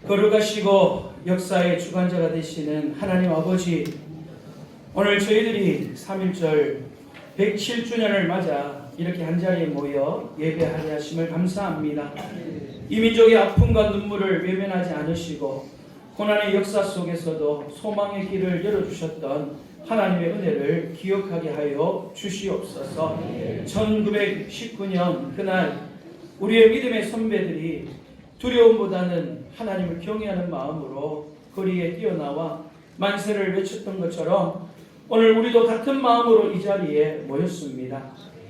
거룩하시고 역사의 주관자가 되시는 하나님 아버지, 오늘 저희들이 3.1절 107주년을 맞아 이렇게 한자리에 모여 예배하려 하심을 감사합니다. 이 민족의 아픔과 눈물을 외면하지 않으시고 고난의 역사 속에서도 소망의 길을 열어주셨던 하나님의 은혜를 기억하게 하여 주시옵소서. 1919년 그날 우리의 믿음의 선배들이 두려움보다는 하나님을 경외하는 마음으로 거리에 뛰어나와 만세를 외쳤던 것처럼 오늘 우리도 같은 마음으로 이 자리에 모였습니다.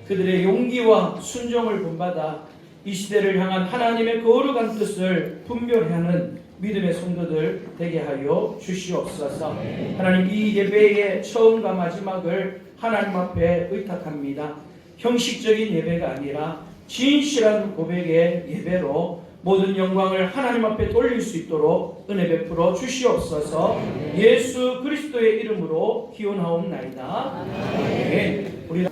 그들의 용기와 순종을 본받아 이 시대를 향한 하나님의 거룩한 뜻을 분별하는 믿음의 성도들 되게 하여 주시옵소서. 하나님, 이 예배의 처음과 마지막을 하나님 앞에 의탁합니다. 형식적인 예배가 아니라 진실한 고백의 예배로 모든 영광을 하나님 앞에 돌릴 수 있도록 은혜 베풀어 주시옵소서. 예수 그리스도의 이름으로 기원하옵나이다. 아멘. 우리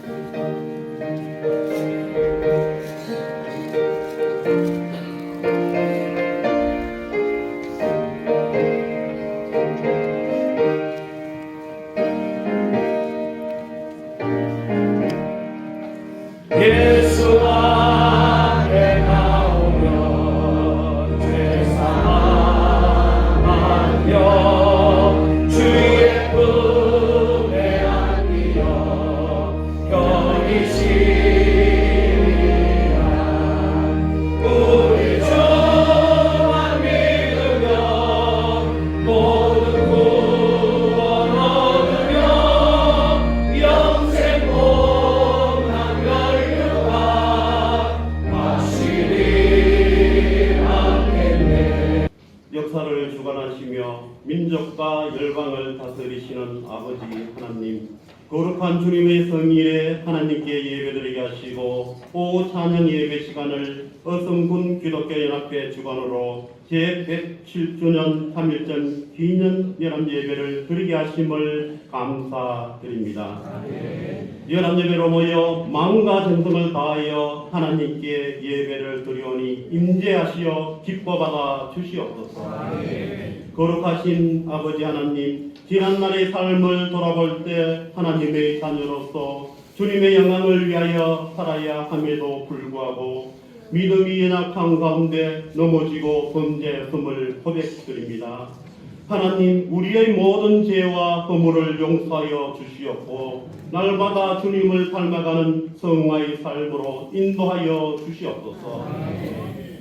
예수 앞에 나오면 죄사하며 주의 품에 안기어 견이시리라. 우리 주만 믿으며 모든 구원 얻으며 영생 역사를 주관하시며 민족과 열방을 다스리시는 아버지 하나님, 거룩한 주님의 성일에 하나님께 예배드리게 하시고 오후 찬양 예배 시간을 어성군 기독교연합회 주관으로 제107주년 3.1절 기념 연합예배를 드리게 하심을 감사드립니다. 연합예배로 모여 마음과 정성을 다하여 하나님께 예배를 드리오니 임재하시어 기뻐받아 주시옵소서. 거룩하신 아버지 하나님, 지난날의 삶을 돌아볼 때 하나님의 자녀로서 주님의 영광을 위하여 살아야 함에도 불구하고 믿음이 연약한 가운데 넘어지고 범죄했음을 고백드립니다. 하나님, 우리의 모든 죄와 허물을 용서하여 주시옵고 날마다 주님을 닮아가는 성화의 삶으로 인도하여 주시옵소서.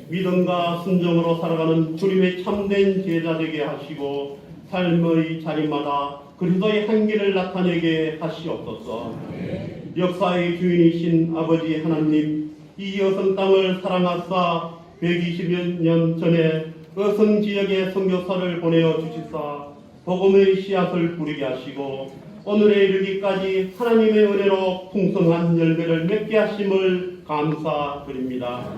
믿음과 순종으로 살아가는 주님의 참된 제자 되게 하시고 삶의 자리마다 그리스도의 향기를 나타내게 하시옵소서. 역사의 주인이신 아버지 하나님, 이 여성 땅을 사랑하사 120여 년 전에 여성 지역에 선교사를 보내어 주시사 복음의 씨앗을 뿌리게 하시고 오늘에 이르기까지 하나님의 은혜로 풍성한 열매를 맺게 하심을 감사드립니다.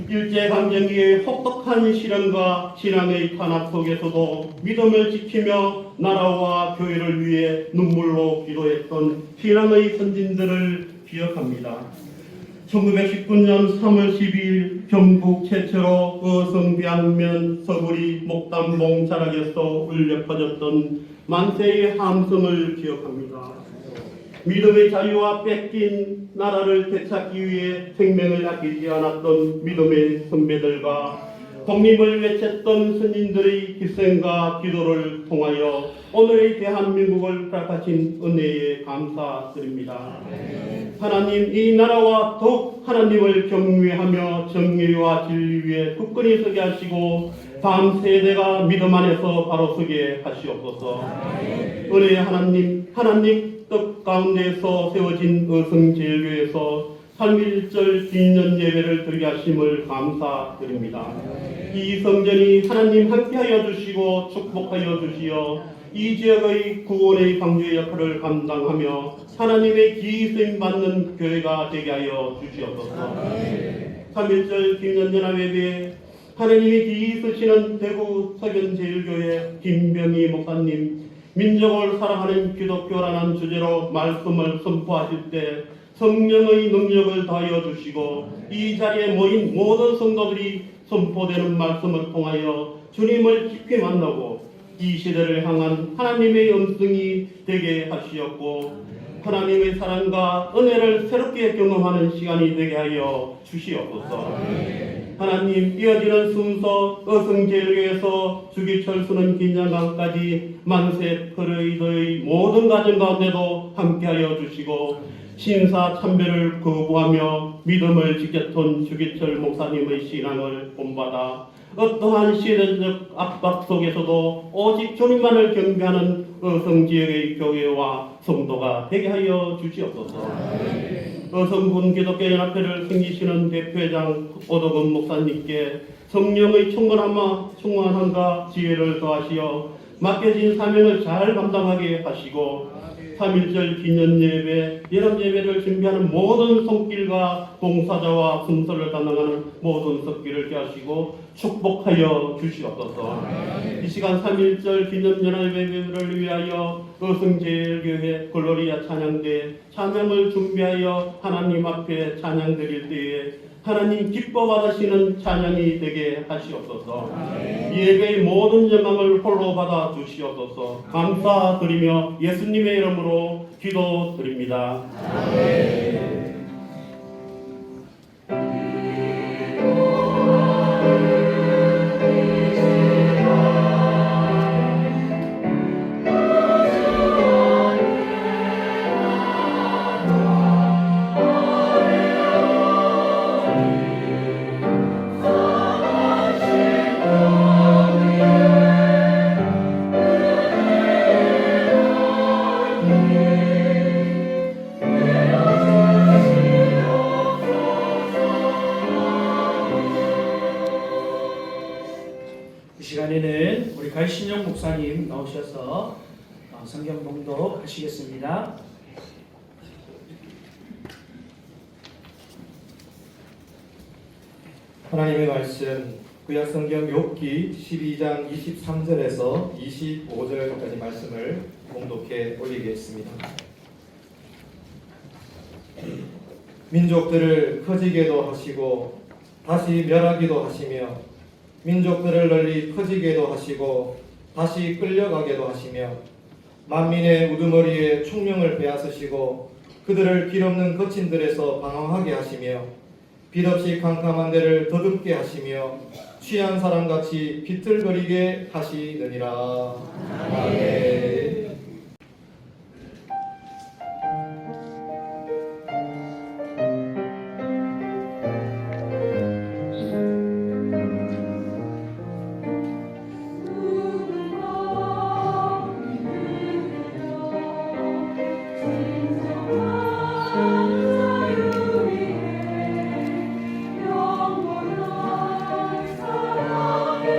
일제강점기의 혹독한 시련과 신앙의 탄압 속에서도 믿음을 지키며 나라와 교회를 위해 눈물로 기도했던 신앙의 선진들을 기억합니다. 1919년 3월 12일 경북 최초로 어성비안면 서구리 목담봉 자락에서 울려 퍼졌던 만세의 함성을 기억합니다. 믿음의 자유와 뺏긴 나라를 되찾기 위해 생명을 아끼지 않았던 믿음의 선배들과 독립을 외쳤던 선진들의 희생과 기도를 통하여 오늘의 대한민국을 허락하신 은혜에 감사드립니다. 하나님, 이 나라와 더욱 하나님을 경외하며 정의와 진리 위에 굳건히 서게 하시고 다음 세대가 믿음 안에서 바로 서게 하시옵소서. 은혜의 하나님, 하나님 뜻 가운데서 세워진 어성제일교회에서 3.1절 기념 예배를 드리게 하심을 감사드립니다. 이 성전이 하나님 함께하여 주시고 축복하여 주시어 이 지역의 구원의 방주의 역할을 감당하며 하나님의 기쓰임 받는 교회가 되게 하여 주시옵소서. 3.1절 기념연합 예배에 하나님이 기쓰시는 대구 서견제일교회 김병희 목사님, 민족을 사랑하는 기독교라는 주제로 말씀을 선포하실 때 성령의 능력을 다하여 주시고 이 자리에 모인 모든 성도들이 선포되는 말씀을 통하여 주님을 깊이 만나고 이 시대를 향한 하나님의 음성이 되게 하시었고 하나님의 사랑과 은혜를 새롭게 경험하는 시간이 되게 하여 주시옵소서. 하나님, 이어지는 순서 어성제일교에서 주기철 수는 긴장강까지 만세 퍼레이드의 모든 과정 가운데도 함께하여 주시고 신사 참배를 거부하며 믿음을 지켰던 주기철 목사님의 신앙을 본받아 어떠한 시대적 압박 속에서도 오직 주님만을 경배하는 어성지역의 교회와 성도가 되게 하여 주시옵소서. 어성군 기독교연합회를 섬기시는 대표회장 오덕은 목사님께 성령의 충만함과 지혜를 더하시어 맡겨진 사명을 잘 감당하게 하시고 3.1절 기념예배, 예람예배를 준비하는 모든 손길과 봉사자와 순서를 담당하는 모든 석기를 하시고 축복하여 주시옵소서. 이 시간 3.1절 기념예배를 위하여 어성제일교회 글로리아 찬양대 찬양을 준비하여 하나님 앞에 찬양 드릴 때에 하나님 기뻐 받으시는 찬양이 되게 하시옵소서. 예배의 모든 영광을 홀로 받아 주시옵소서. 감사드리며 예수님의 이름으로 기도드립니다. 이 시간에는 우리 갈신영 목사님 나오셔서 성경 봉독 하시겠습니다. 하나님의 말씀 구약성경 욥기 12장 23절에서 25절까지 말씀을 봉독해 올리겠습니다. 민족들을 커지게도 하시고 다시 멸하기도 하시며 민족들을 널리 커지게도 하시고 다시 끌려가게도 하시며 만민의 우두머리에 총명을 빼앗으시고 그들을 길없는 거친들에서 방황하게 하시며 빛없이 캄캄한 데를 더듬게 하시며 취한 사람같이 비틀거리게 하시느니라. 아멘. 영원한 사랑의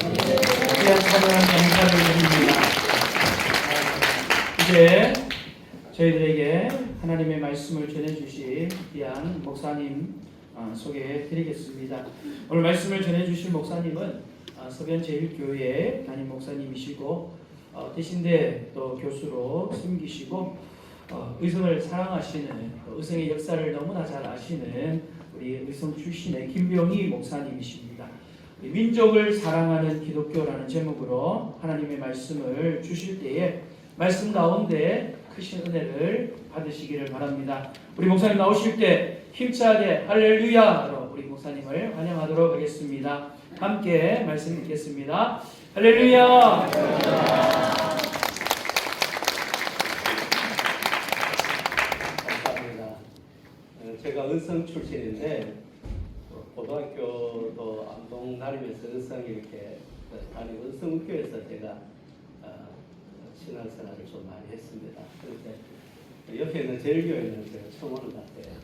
귀한 찬양 감사를 드립니다. 이제 저희들에게 하나님의 말씀을 전해주실 귀한 목사님 소개해 드리겠습니다. 오늘 말씀을 전해주실 목사님은 서변제일교회 담임 목사님이시고 대신대 또 교수로 섬기시고 의성을 사랑하시는 의성의 역사를 너무나 잘 아시는 우리 의성 출신의 김병희 목사님이십니다. 민족을 사랑하는 기독교라는 제목으로 하나님의 말씀을 주실 때에 말씀 가운데 크신 은혜를 받으시기를 바랍니다. 우리 목사님 나오실 때 힘차게 할렐루야로 우리 목사님을 환영하도록 하겠습니다. 함께 말씀 읽겠습니다. 할렐루야. 감사합니다. 제가 의성 출신인데 고등학교도 안동 다니면서 의성 이렇게 다니고 의성교에서 제가 신앙생활을 좀 많이 했습니다. 그런데 옆에 있는 제일교회는 제가 처음 오는 것 같아요.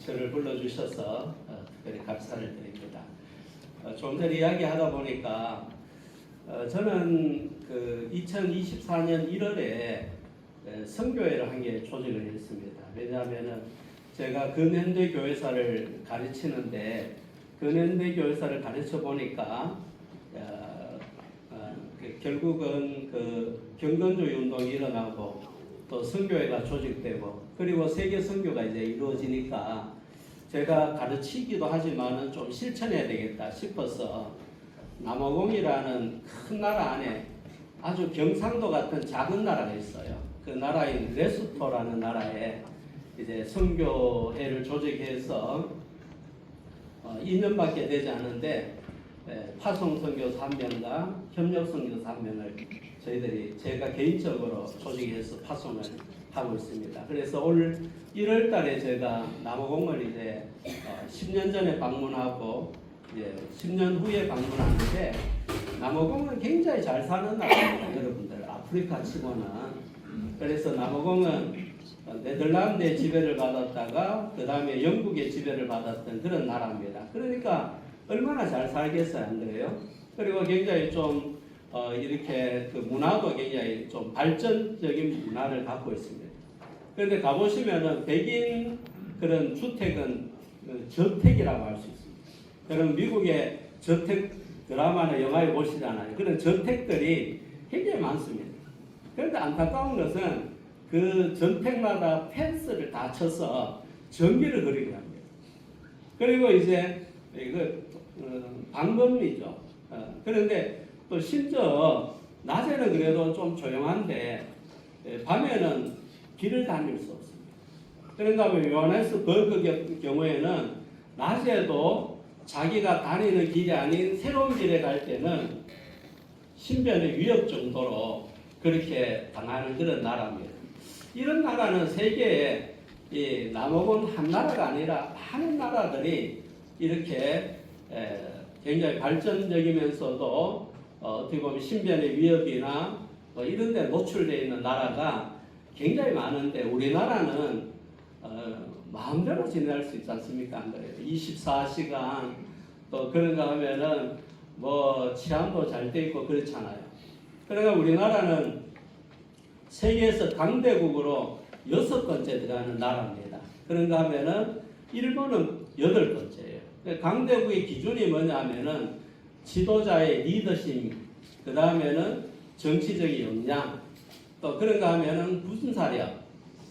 저를 불러주셔서 특별히 감사를 드립니다. 좀 전에 이야기하다 보니까 저는 그 2024년 1월에 선교회를 한 게 조직을 했습니다. 왜냐하면 제가 근현대 교회사를 가르치는데 근현대 교회사를 가르쳐 보니까 결국은 그 경건주의 운동이 일어나고 또 선교회가 조직되고 그리고 세계 선교가 이제 이루어지니까 제가 가르치기도 하지만은 좀 실천해야 되겠다 싶어서 남아공이라는 큰 나라 안에 아주 경상도 같은 작은 나라가 있어요. 그 나라인 레소토라는 나라에 이제 선교회를 조직해서 2년밖에 되지 않은데 파송 선교사 1명과 협력 선교사 1명을 저희들이 제가 개인적으로 조직해서 파송을 하고 있습니다. 그래서 올 1월 달에 제가 남아공을 이제 10년 전에 방문하고 이제 10년 후에 방문하는데 남아공은 굉장히 잘 사는 나라입니다. 여러분들 아프리카 치고는. 그래서 남아공은 네덜란드의 지배를 받았다가 그 다음에 영국의 지배를 받았던 그런 나라입니다. 그러니까 얼마나 잘 살겠어요, 안 그래요? 그리고 굉장히 좀 이렇게 그 문화도 굉장히 좀 발전적인 문화를 갖고 있습니다. 그런데 가보시면은 백인 그런 주택은 저택이라고 할 수 있습니다. 여러분 미국의 저택 드라마나 영화에 보시잖아요. 그런 저택들이 굉장히 많습니다. 그런데 안타까운 것은 그 전택마다 펜스를 다 쳐서 전기를 그리게 합니다. 그리고 이제 이거 방범리죠. 그런데 또 심지어 낮에는 그래도 좀 조용한데 밤에는 길을 다닐 수 없습니다. 그런가 하면 요하네스버그 경우에는 낮에도 자기가 다니는 길이 아닌 새로운 길에 갈 때는 신변의 위협 정도로 그렇게 당하는 그런 나라입니다. 이런 나라는 세계에 이 남아공 한 나라가 아니라 많은 나라들이 이렇게 굉장히 발전적이면서도 어떻게 보면 신변의 위협이나 이런 데 노출되어 있는 나라가 굉장히 많은데 우리나라는 마음대로 지낼 수 있지 않습니까? 안 그래요? 24시간 또 그런가 하면은 뭐 치안도 잘 돼 있고 그렇잖아요. 그러니까 우리나라는 세계에서 강대국으로 6번째 들어가는 나라입니다. 그런가 하면은 일본은 8번째예요. 강대국의 기준이 뭐냐면은 지도자의 리더십, 그 다음에는 정치적인 역량, 또 그런가 하면은 군사력,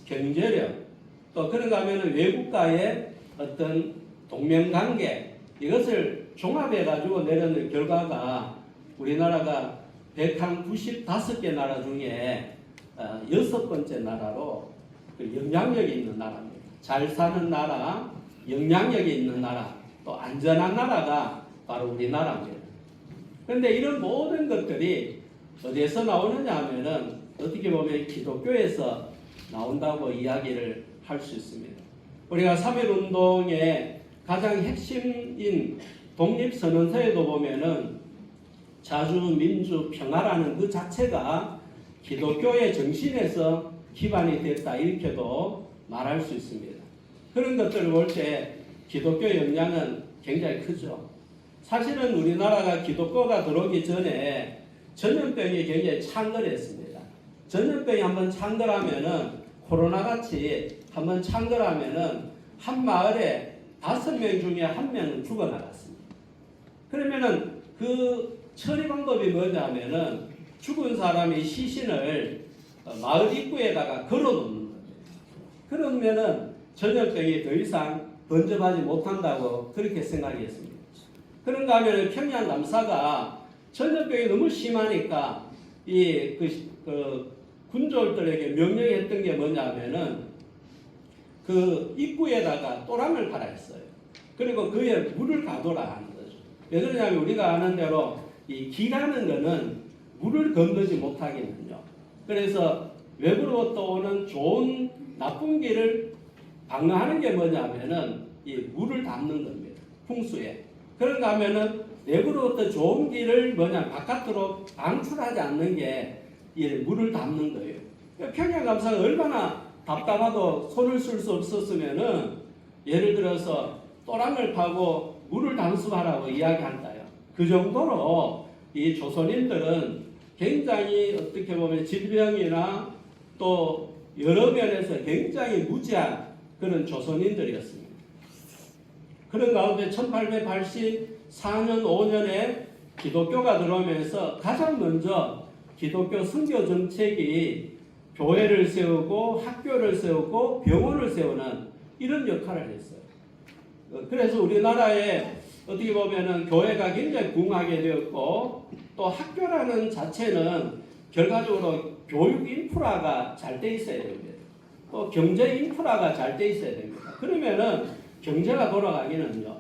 경제력, 또 그런가 하면은 외국과의 어떤 동맹관계, 이것을 종합해가지고 내려는 결과가 우리나라가 195개 나라 중에 6번째 나라로 그 영향력이 있는 나라입니다. 잘 사는 나라, 영향력이 있는 나라, 또 안전한 나라가 바로 우리나라입니다. 그런데 이런 모든 것들이 어디에서 나오느냐 하면은 어떻게 보면 기독교에서 나온다고 이야기를 할 수 있습니다. 우리가 3.1운동의 가장 핵심인 독립선언서에도 보면은 자주, 민주, 평화라는 그 자체가 기독교의 정신에서 기반이 됐다 이렇게도 말할 수 있습니다. 그런 것들을 볼 때 기독교 영향은 굉장히 크죠. 사실은 우리나라가 기독교가 들어오기 전에 전염병이 굉장히 창궐했습니다. 전염병이 한번 창궐하면은 코로나같이 한번 창궐하면은 한 마을에 5명 중에 1명은 죽어나갔습니다. 그러면은 그 처리 방법이 뭐냐면은 죽은 사람의 시신을 마을 입구에다가 걸어놓는 거예요. 그러면은 전염병이 더 이상 번져가지 못한다고 그렇게 생각했습니다. 그런가 하면 평양 남사가 전염병이 너무 심하니까 군졸들에게 명령했던 게 뭐냐면은 그 입구에다가 또랑을 갈아 했어요. 그리고 그에 물을 가둬라 하는 거죠. 왜 그러냐면 우리가 아는 대로 이 기라는 거는 물을 건너지 못하거든요. 그래서 외부로부터 오는 좋은 나쁜 기를 방어하는 게 뭐냐면은 이 물을 담는 겁니다. 풍수에. 그런가 하면은 내부로부터 좋은 기를 바깥으로 방출하지 않는 게 이 물을 담는 거예요. 평양감사가 얼마나 답답하고 손을 쓸 수 없었으면은 예를 들어서 또랑을 파고 물을 담수하라고 이야기한다요. 그 정도로 이 조선인들은 굉장히 어떻게 보면 질병이나 또 여러 면에서 굉장히 무지한 그런 조선인들이었습니다. 그런 가운데 1884년 5년에 기독교가 들어오면서 가장 먼저 기독교 선교 정책이 교회를 세우고 학교를 세우고 병원을 세우는 이런 역할을 했어요. 그래서 우리나라에 어떻게 보면은 교회가 굉장히 부흥하게 되었고 또 학교라는 자체는 결과적으로 교육 인프라가 잘 돼 있어야 됩니다. 또 경제 인프라가 잘 돼 있어야 됩니다. 그러면은 경제가 돌아가기는요.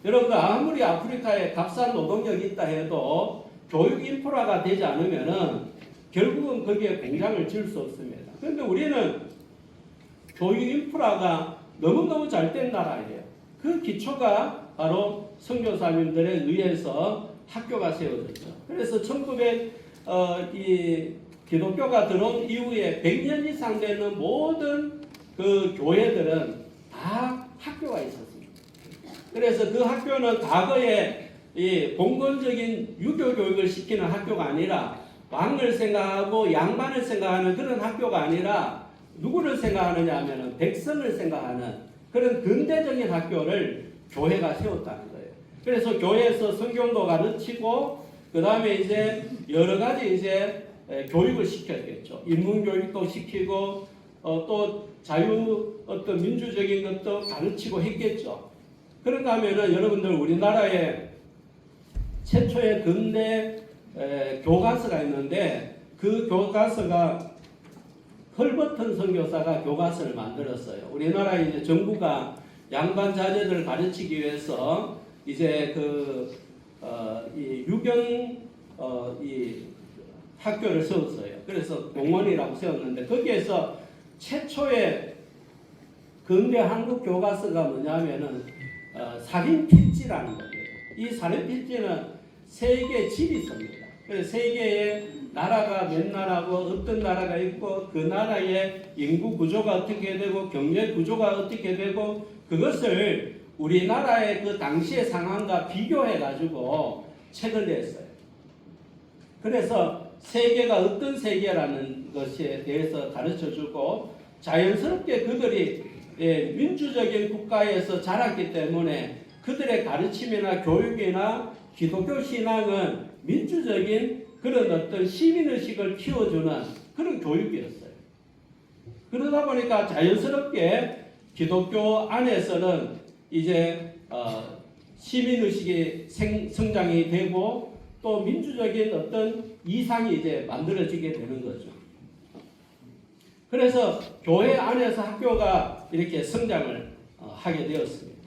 여러분들 아무리 아프리카에 값싼 노동력이 있다 해도 교육 인프라가 되지 않으면은 결국은 거기에 공장을 지을 수 없습니다. 그런데 우리는 교육 인프라가 너무너무 잘 된 나라예요. 그 기초가 바로 선교사님들에 의해서 학교가 세워졌죠. 그래서 이 기독교가 들어온 이후에 100년 이상 되는 모든 그 교회들은 다 학교가 있었습니다. 그래서 그 학교는 과거에 이 봉건적인 유교 교육을 시키는 학교가 아니라 왕을 생각하고 양반을 생각하는 그런 학교가 아니라 누구를 생각하느냐 하면은 백성을 생각하는 그런 근대적인 학교를 교회가 세웠다는 거예요. 그래서 교회에서 성경도 가르치고 그 다음에 이제 여러 가지 이제 교육을 시켰겠죠. 인문 교육도 시키고 또 자유 어떤 민주적인 것도 가르치고 했겠죠. 그런가 하면은 여러분들 우리나라에 최초의 근대 교과서가 있는데 그 교과서가 헐버튼 선교사가 교과서를 만들었어요. 우리나라 이제 정부가 양반 자제들을 가르치기 위해서 이제 이 유경 이 학교를 세웠어요. 그래서 공원이라고 세웠는데 거기에서 최초의 근대 한국 교과서가 뭐냐면은 살인필지라는 거예요. 이 살인필지는 세계 지리서입니다. 그래서 세계에 나라가 몇 나라고 어떤 나라가 있고 그 나라의 인구 구조가 어떻게 되고 경제 구조가 어떻게 되고 그것을 우리나라의 그 당시의 상황과 비교해 가지고 책을 냈어요. 그래서 세계가 어떤 세계라는 것에 대해서 가르쳐주고 자연스럽게 그들이 민주적인 국가에서 자랐기 때문에 그들의 가르침이나 교육이나 기독교 신앙은 민주적인 그런 어떤 시민의식을 키워주는 그런 교육이었어요. 그러다 보니까 자연스럽게 기독교 안에서는 이제 시민의식이 성장이 되고 또 민주적인 어떤 이상이 이제 만들어지게 되는 거죠. 그래서 교회 안에서 학교가 이렇게 성장을 하게 되었습니다.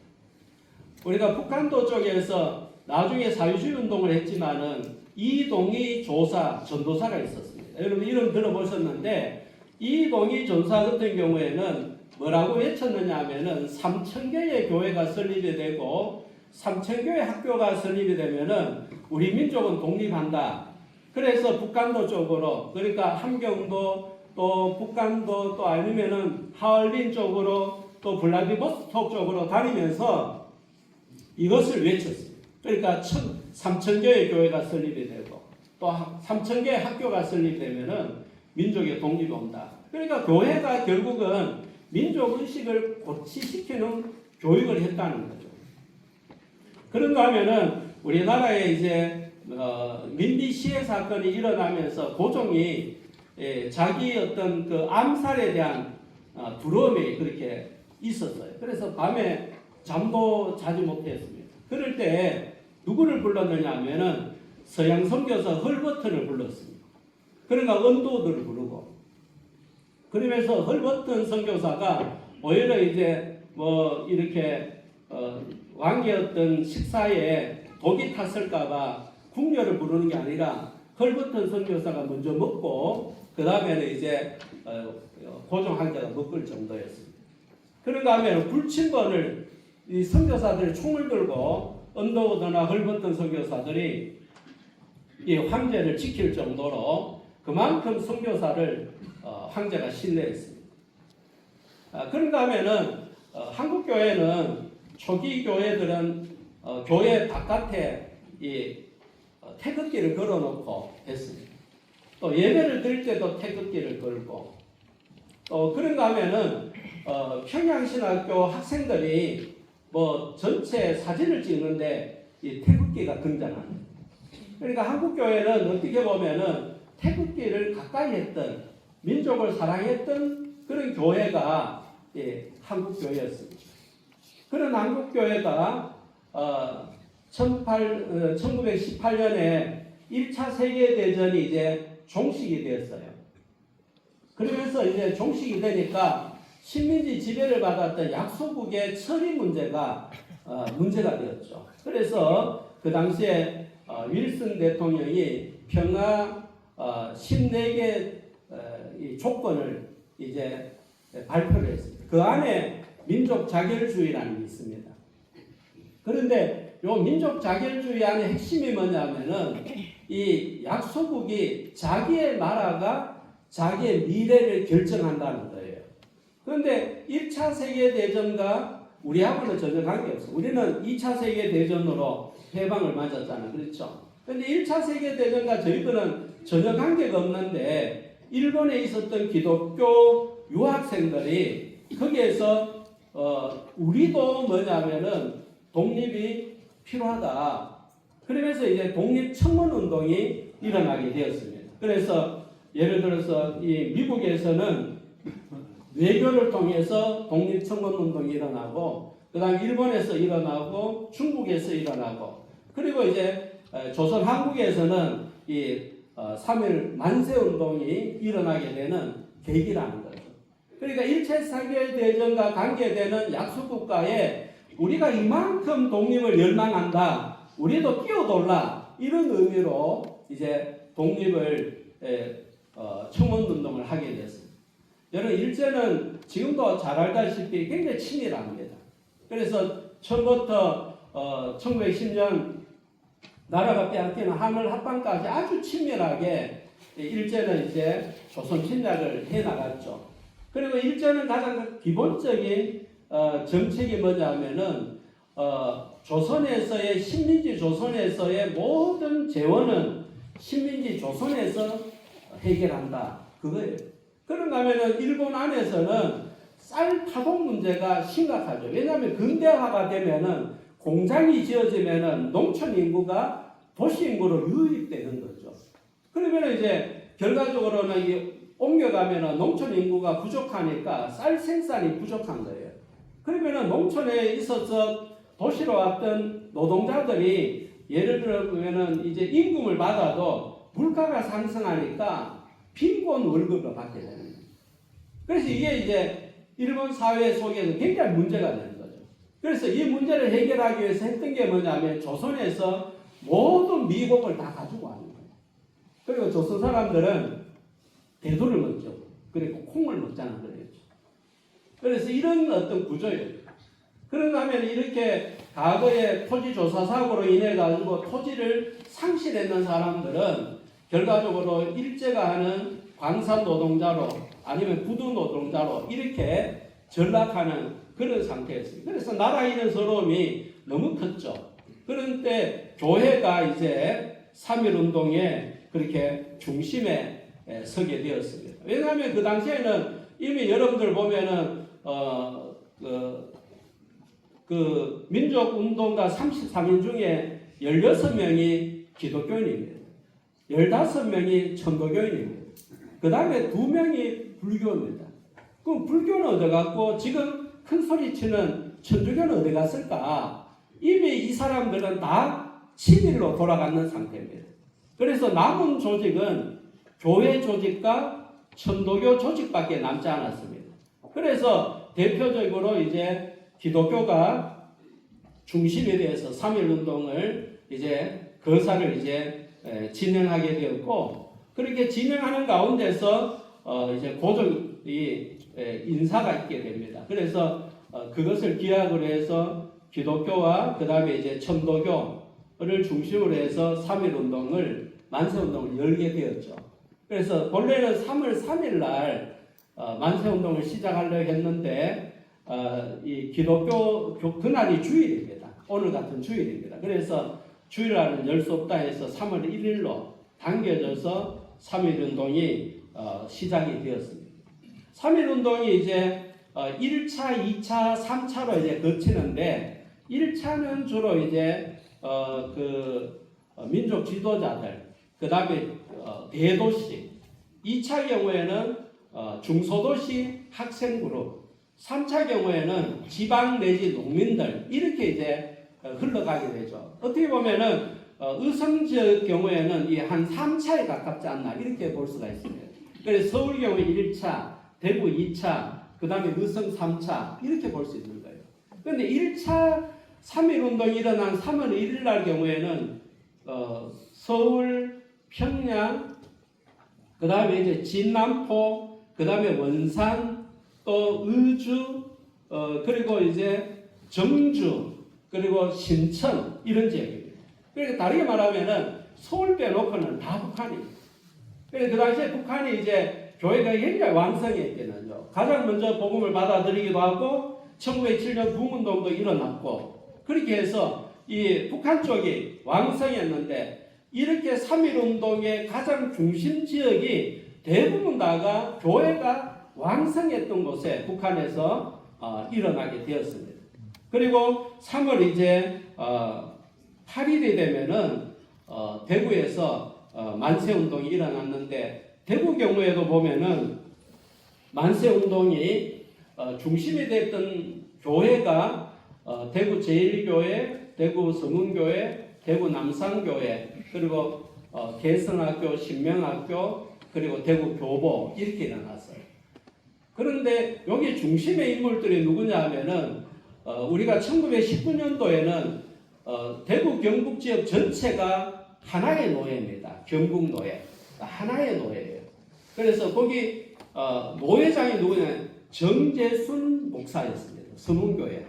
우리가 북한도 쪽에서 나중에 사회주의 운동을 했지만은 이동희 조사 전도사가 있었습니다. 여러분 이름 들어보셨는데 이동희 전사 같은 경우에는 뭐라고 외쳤느냐 하면은 3,000개의 교회가 설립이 되고 3,000개의 학교가 설립이 되면은 우리 민족은 독립한다. 그래서 북한도 쪽으로 그러니까 함경도 또 북한도 또 아니면은 하얼빈 쪽으로 또 블라디보스톡 쪽으로 다니면서 이것을 외쳤습니다. 그러니까 3,000개의 교회가 설립이 되고 또 3,000개의 학교가 설립되면은 민족의 독립이 온다. 그러니까 교회가 결국은 민족 의식을 고취시키는 교육을 했다는 거죠. 그런가 하면은 우리나라에 이제 민비 시해 사건이 일어나면서 고종이 자기 어떤 그 암살에 대한 두려움이 그렇게 있었어요. 그래서 밤에 잠도 자지 못했습니다. 그럴 때 누구를 불렀느냐 하면은 서양 선교사 헐버튼을 불렀습니다. 그러니까 언도들을 부르고 그러면서 헐버튼 선교사가 오히려 이제 뭐 이렇게 왕의 어떤 식사에 독이 탔을까봐 궁녀를 부르는 게 아니라 헐버튼 선교사가 먼저 먹고 그 다음에는 이제 고종 황제가 먹을 정도였습니다. 그런가 하면 불침번을 이 선교사들이 총을 들고 언더우드나 헐버튼 선교사들이 이 황제를 지킬 정도로 그만큼 선교사를 황제가 신뢰했습니다. 그런가 하면은 한국 교회는 초기 교회들은 교회 바깥에 이 태극기를 걸어놓고 했습니다. 또 예배를 드릴 때도 태극기를 걸고 또 그런가 하면은 평양신학교 학생들이 뭐 전체 사진을 찍는데 이 태극기가 등장합니다. 그러니까 한국 교회는 어떻게 보면은 태극기를 가까이 했던 민족을 사랑했던 그런 교회가 한국 교회였습니다. 그런 한국 교회가 1918년에 1차 세계대전이 이제 종식이 되었어요. 그러면서 이제 종식이 되니까 식민지 지배를 받았던 약소국의 처리 문제가 되었죠. 그래서 그 당시에 윌슨 대통령이 평화 14개 조건을 이제 발표를 했습니다. 그 안에 민족 자결주의라는 게 있습니다. 그런데 이 민족 자결주의 안에 핵심이 뭐냐면은 이 약소국이 자기의 나라가 자기의 미래를 결정한다는 거예요. 그런데 1차 세계대전과 우리하고는 전혀 관계없어요. 우리는 2차 세계대전으로 해방을 맞았잖아요. 그렇죠? 그런데 1차 세계대전과 저희들은 전혀 관계가 없는데 일본에 있었던 기독교 유학생들이 거기에서 우리도 뭐냐면은 독립이 필요하다. 그러면서 이제 독립청원운동이 일어나게 되었습니다. 그래서 예를 들어서 이 미국에서는 외교를 통해서 독립청원운동이 일어나고 그 다음 일본에서 일어나고 중국에서 일어나고 그리고 이제 조선 한국에서는 이 3.1 만세운동이 일어나게 되는 계기라는 거죠. 그러니까 1차 세계대전과 관계되는 약소국가에 우리가 이만큼 독립을 열망한다. 우리도 뛰어돌라. 이런 의미로 이제 독립을 청원운동을 하게 됐습니다. 여러분 일제는 지금도 잘 알다시피 굉장히 치밀합니다. 그래서 처음부터 1910년 나라가 빼앗기는 하늘 합방까지 아주 친밀하게 일제는 이제 조선 침략을 해나갔죠. 그리고 일제는 가장 기본적인 정책이 뭐냐면은 조선에서의 식민지 조선에서의 모든 재원은 식민지 조선에서 해결한다. 그거예요. 그런가 하면은 일본 안에서는 쌀 파동 문제가 심각하죠. 왜냐하면 근대화가 되면은 공장이 지어지면은 농촌 인구가 도시 인구로 유입되는 거죠. 그러면 이제 결과적으로는 옮겨가면은 농촌 인구가 부족하니까 쌀 생산이 부족한 거예요. 그러면은 농촌에 있어서 도시로 왔던 노동자들이 예를 들어 보면은 이제 임금을 받아도 물가가 상승하니까 빈곤 월급을 받게 되는 거예요. 그래서 이게 이제 일본 사회 속에서 굉장히 문제가 되는 거죠. 그래서 이 문제를 해결하기 위해서 했던 게 뭐냐면 조선에서 모든 미국을 다 가지고 왔는 거예요. 그리고 조선 사람들은 대두를 먹죠. 그리고 콩을 먹자는 거예요. 그래서 이런 어떤 구조예요. 그런가 하면 이렇게 과거의 토지조사 사고로 인해 가지고 토지를 상실했는 사람들은 결과적으로 일제가 하는 광산 노동자로 아니면 부두 노동자로 이렇게 전락하는 그런 상태였습니다. 그래서 나라 잃은 서러움이 너무 컸죠. 그런데 교회가 이제 3.1운동에 그렇게 중심에 서게 되었습니다. 왜냐하면 그 당시에는 이미 여러분들 보면은 그 민족운동가 33인 중에 16명이 기독교인입니다. 15명이 천도교인입니다. 그 다음에 2명이 불교입니다. 그럼 불교는 어디 갔고 지금 큰 소리치는 천주교는 어디 갔을까? 이미 이 사람들은 다 친일로 돌아가는 상태입니다. 그래서 남은 조직은 교회 조직과 천도교 조직밖에 남지 않았습니다. 그래서 대표적으로 이제 기독교가 중심에 대해서 3.1운동을 이제 거사를 이제 진행하게 되었고, 그렇게 진행하는 가운데서 이제 고종이 인사가 있게 됩니다. 그래서 그것을 기약으로 해서 기독교와 그 다음에 이제 천도교를 중심으로 해서 3.1운동을 만세운동을 열게 되었죠. 그래서 본래는 3월 3일 날 만세운동을 시작하려고 했는데 이 기독교 그날이 주일입니다. 오늘 같은 주일입니다. 그래서 주일날은 열 수 없다 해서 3월 1일로 당겨져서 3.1운동이 시작이 되었습니다. 3.1운동이 이제 1차, 2차, 3차로 이제 거치는데 1차는 주로 이제 민족 지도자들, 그 다음에 대도시, 2차 경우에는 중소도시 학생 그룹, 3차 경우에는 지방 내지 농민들 이렇게 이제 흘러가게 되죠. 어떻게 보면은 의성 지역 경우에는 이 한 3차에 가깝지 않나 이렇게 볼 수가 있습니다. 그래서 서울 경우에 1차, 대구 2차, 그 다음에 의성 3차 이렇게 볼 수 있는 거예요. 그런데 1차 3.1운동이 일어난 3월 1일 날 경우에는 서울, 평양, 그 다음에 이제 진남포, 그 다음에 원산, 또 의주, 그리고 이제 정주, 그리고 신천 이런 지역입니다. 그러니까 다르게 말하면은 서울 빼놓고는 다 북한이에요. 그래서 그 당시에 북한이 이제 교회가 굉장히 왕성했거든요. 가장 먼저 복음을 받아들이기도 하고 1907년 부흥운동도 일어났고 그렇게 해서 이 북한 쪽이 왕성했는데 이렇게 3.1운동의 가장 중심 지역이 대부분 다가 교회가 왕성했던 곳에 북한에서 일어나게 되었습니다. 그리고 3월 이제 8일이 되면은 대구에서 만세운동이 일어났는데 대구 경우에도 보면은 만세운동이 중심이 됐던 교회가 대구 제1교회, 대구 성운교회, 대구 남산교회, 그리고 개성학교, 신명학교, 그리고 대구 교보 이렇게 일어났어요. 그런데 여기 중심의 인물들이 누구냐 하면은 우리가 1919년도에는 대구 경북 지역 전체가 하나의 노예입니다. 경북 노예. 하나의 노예예요. 그래서 거기 노회장이 누구냐? 정재순 목사였습니다. 서문교회.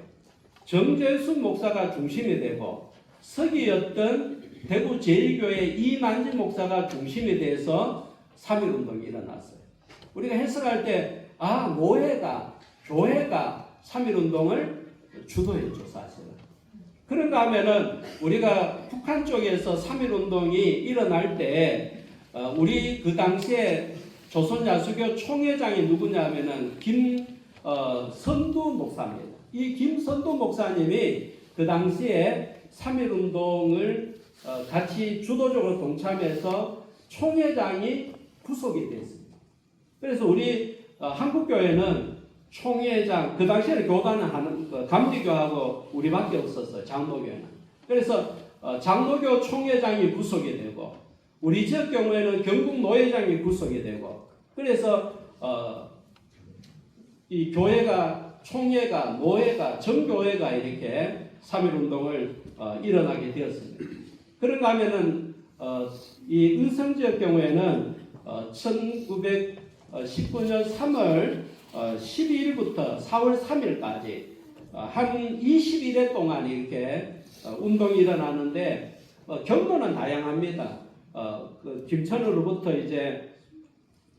정재순 목사가 중심이 되고 서기였던 대구 제1교회 이만진 목사가 중심이 돼서 3.1운동이 일어났어요. 우리가 해석할 때 노예가 교회가 3.1운동을 주도했죠, 사실은. 그런가 하면은 우리가 북한 쪽에서 3.1운동이 일어날 때 우리 그 당시에 조선야수교 총회장이 누구냐 하면은 김선두 목사입니다. 이 김선두 목사님이 그 당시에 3.1운동을 같이 주도적으로 동참해서 총회장이 구속이 됐습니다. 그래서 우리 한국교회는 총회장, 그 당시에는 교단을 하는, 감리교하고 우리밖에 없었어요. 장로교회는. 그래서 장로교 총회장이 구속이 되고, 우리 지역 경우에는 경북 노회장이 구속이 되고, 그래서 이 교회가, 총회가, 노회가, 정교회가 이렇게 3.1운동을 일어나게 되었습니다. 그런가 하면은 이 의성 지역 경우에는 1919년 3월 12일부터 4월 3일까지 한 20일에 동안 이렇게 운동이 일어나는데 경로는 다양합니다. 그 김천으로부터 이제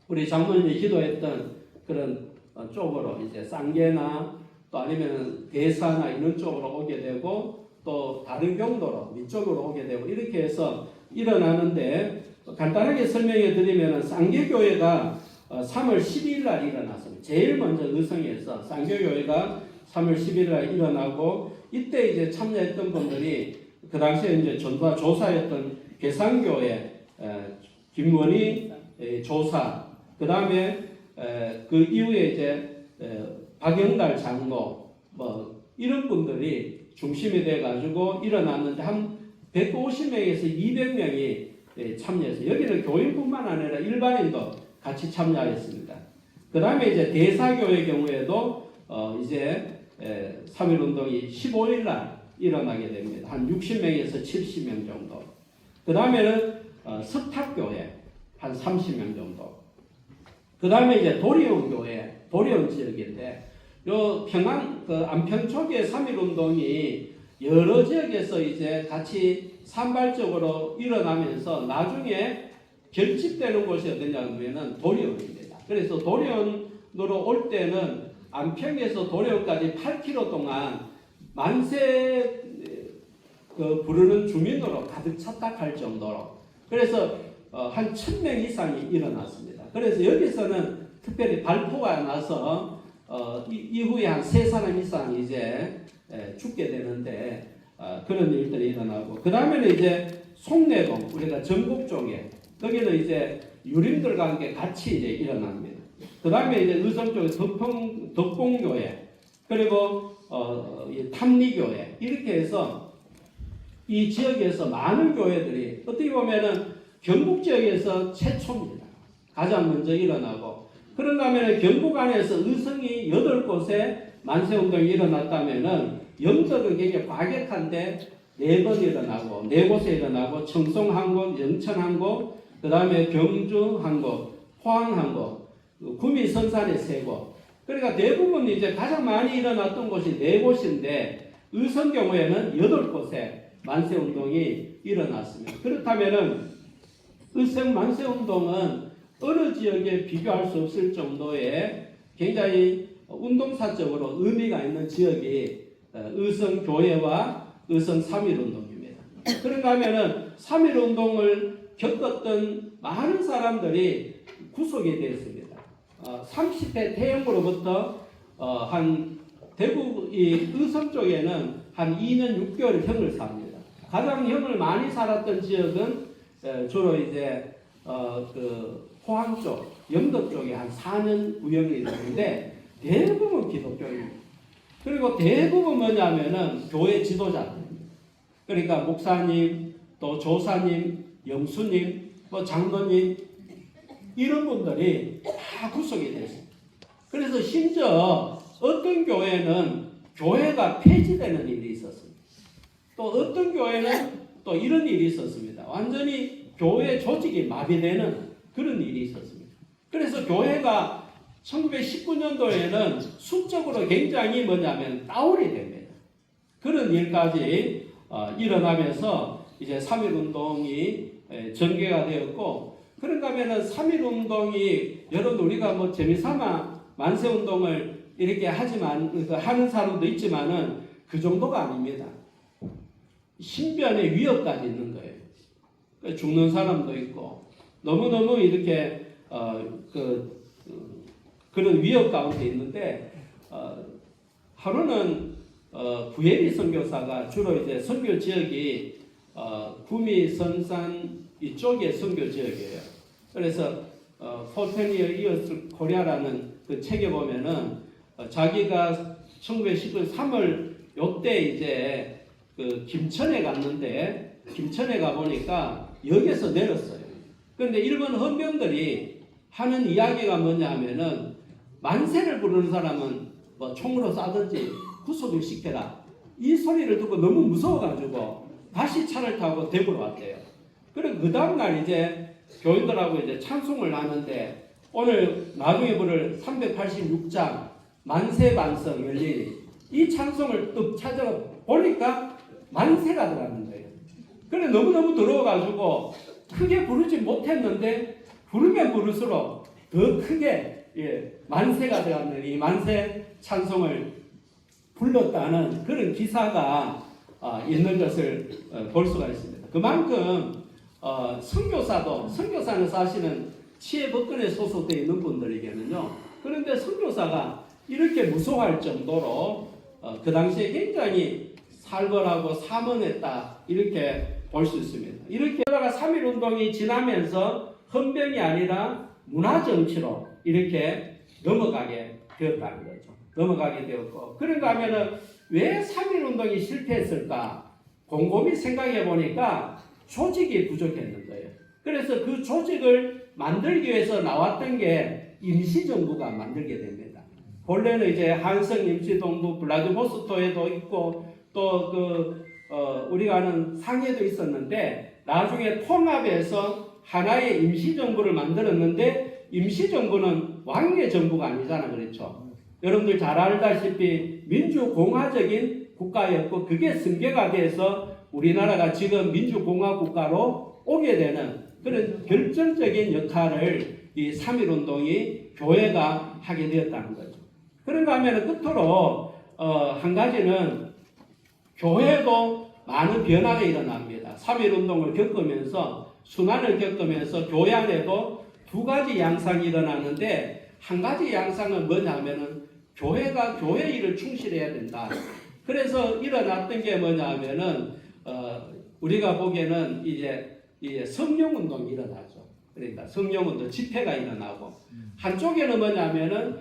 우리 장로님이 기도했던 그런 쪽으로 이제 쌍계나 또 아니면 대사나 이런 쪽으로 오게 되고 또 다른 경로로 위쪽으로 오게 되고 이렇게 해서 일어나는데 간단하게 설명해 드리면 쌍계교회가 3월 12일 날 일어났습니다. 제일 먼저 의성에서 쌍계교회가 3월 12일 날 일어나고 이때 이제 참여했던 분들이 그 당시에 이제 전파 조사였던 괴산교회 김원희 조사 그 다음에 그 이후에 이제 박영달 장로 뭐 이런 분들이 중심이 돼 가지고 일어났는데 한 150명에서 200명이 참여해서 여기는 교인뿐만 아니라 일반인도 같이 참여했습니다. 그 다음에 이제 대사교의 경우에도 이제 3.1 운동이 15일 날 일어나게 됩니다. 한 60명에서 70명 정도. 그 다음에는 석탑교회 한 30명 정도. 그 다음에 이제 도리온 교회, 도리온 지역인데 요 평안 그 안평 쪽에 3.1 운동이 여러 지역에서 이제 같이 산발적으로 일어나면서 나중에 결집되는 곳이 어디냐면은 도리온입니다. 그래서 도리온으로 올 때는 안평에서 도리온까지 8km 동안 만세 그 부르는 주민으로 가득 찼다할 정도로 그래서 한 1000명 이상이 일어났습니다. 그래서 여기서는 특별히 발포가 나서 이후에 한 3사람 이상 이제 죽게 되는데 그런 일들이 일어나고 그 다음에는 이제 송내동 우리가 전북 쪽에 거기는 이제 유림들과 함께 같이 이제 일어납니다. 그 다음에 이제 의성 쪽에 덕봉교회 그리고 탐리교회 이렇게 해서 이 지역에서 많은 교회들이 어떻게 보면은 경북 지역에서 최초입니다. 가장 먼저 일어나고 그런가 하면 경북 안에서 의성이 8곳에 만세운동이 일어났다면은 영덕은 굉장히 과격한데 4번 일어나고 4곳에 일어나고 청송 한 곳, 영천 한 곳, 그 다음에 경주 한 곳, 포항 한 곳, 구미 선산에 3곳. 그러니까 대부분 이제 가장 많이 일어났던 곳이 4곳인데 의성 경우에는 8곳에 만세운동이 일어났습니다. 그렇다면은 의성 만세운동은 어느 지역에 비교할 수 없을 정도의 굉장히 운동사적으로 의미가 있는 지역이 의성 교회와 의성 3.1 운동입니다. 그런가 하면은 3.1 운동을 겪었던 많은 사람들이 구속이 되었습니다. 30대 태형으로부터 한 대구 이 의성 쪽에는 한 2년 6개월 형을 삽니다. 가장 형을 많이 살았던 지역은 주로 이제 그 포항 쪽, 영덕 쪽에 한 4년 구형이 있는데 대부분 기독교입니다. 그리고 대부분 뭐냐면은 교회 지도자들입니다. 그러니까 목사님, 또 조사님, 영수님, 뭐 장로님 이런 분들이 다 구속이 됐습니다. 그래서 심지어 어떤 교회는 교회가 폐지되는 일이 있었습니다. 또 어떤 교회는 또 이런 일이 있었습니다. 완전히 교회 조직이 마비되는 그런 일이 있었습니다. 그래서 교회가 1919년도에는 수적으로 굉장히 뭐냐면 다운이 됩니다. 그런 일까지 일어나면서 이제 3.1 운동이 전개가 되었고 그런가 하면은 3.1 운동이 여러분 우리가 뭐 재미삼아 만세 운동을 이렇게 하지만 하는 사람도 있지만은 그 정도가 아닙니다. 신변의 위협까지 있는 거예요. 죽는 사람도 있고 너무너무 이렇게 그런 위협 가운데 있는데 하루는 구혜리 선교사가 주로 이제 선교 지역이 구미 선산 이쪽의 선교 지역이에요. 그래서 포텐이어 이어스 코리아라는 그 책에 보면은 자기가 1919년 3월 요때 이제 그 김천에 갔는데 김천에 가 보니까 역에서 내렸어요. 그런데 일본 헌병들이 하는 이야기가 뭐냐 하면은 만세를 부르는 사람은 뭐 총으로 쏴든지 구속을 시켜라. 이 소리를 듣고 너무 무서워가지고 다시 차를 타고 대구로 왔대요. 그리고 그 다음날 이제 교인들하고 이제 찬송을 하는데 오늘 나중에 부를 386장 만세 반성 열리 이 찬송을 또 찾아 보니까 만세가 들어가는 거예요. 그래 너무너무 더러워가지고 크게 부르지 못했는데 부르면 부를수록 더 크게 만세가 되었는 이 만세 찬송을 불렀다는 그런 기사가 있는 것을 볼 수가 있습니다. 그만큼 선교사는 사실은 치외법권에 소속되어 있는 분들에게는요. 그런데 선교사가 이렇게 무서워할 정도로 그 당시에 굉장히 살벌하고 사문했다 이렇게 볼 수 있습니다. 이렇게 하다가 3.1운동이 지나면서 헌병이 아니라 문화정치로 이렇게 넘어가게 되었다는 거죠. 넘어가게 되었고 그런가 하면은 왜 3.1운동이 실패했을까 곰곰이 생각해 보니까 조직이 부족했는 거예요. 그래서 그 조직을 만들기 위해서 나왔던 게 임시정부가 만들게 됩니다. 본래는 이제 한성 임시정부 블라디보스토크에도 있고 또 우리가 아는 상해도 있었는데 나중에 통합해서 하나의 임시정부를 만들었는데 임시정부는 왕의 정부가 아니잖아 그렇죠. 여러분들 잘 알다시피 민주공화적인 국가였고 그게 승계가 돼서 우리나라가 지금 민주공화 국가로 오게 되는 그런 결정적인 역할을 이 3.1운동이 교회가 하게 되었다는 거죠. 그런가 하면 끝으로 한 가지는 교회도 많은 변화가 일어납니다. 3.1운동을 겪으면서 순환을 겪으면서 교회 안에도 두 가지 양상이 일어나는데 한 가지 양상은 뭐냐면은 교회가 교회 일을 충실해야 된다. 그래서 일어났던 게 뭐냐면은 우리가 보기에는 이제 성령운동이 일어나죠. 그러니까 성령운동 집회가 일어나고 한쪽에는 뭐냐면은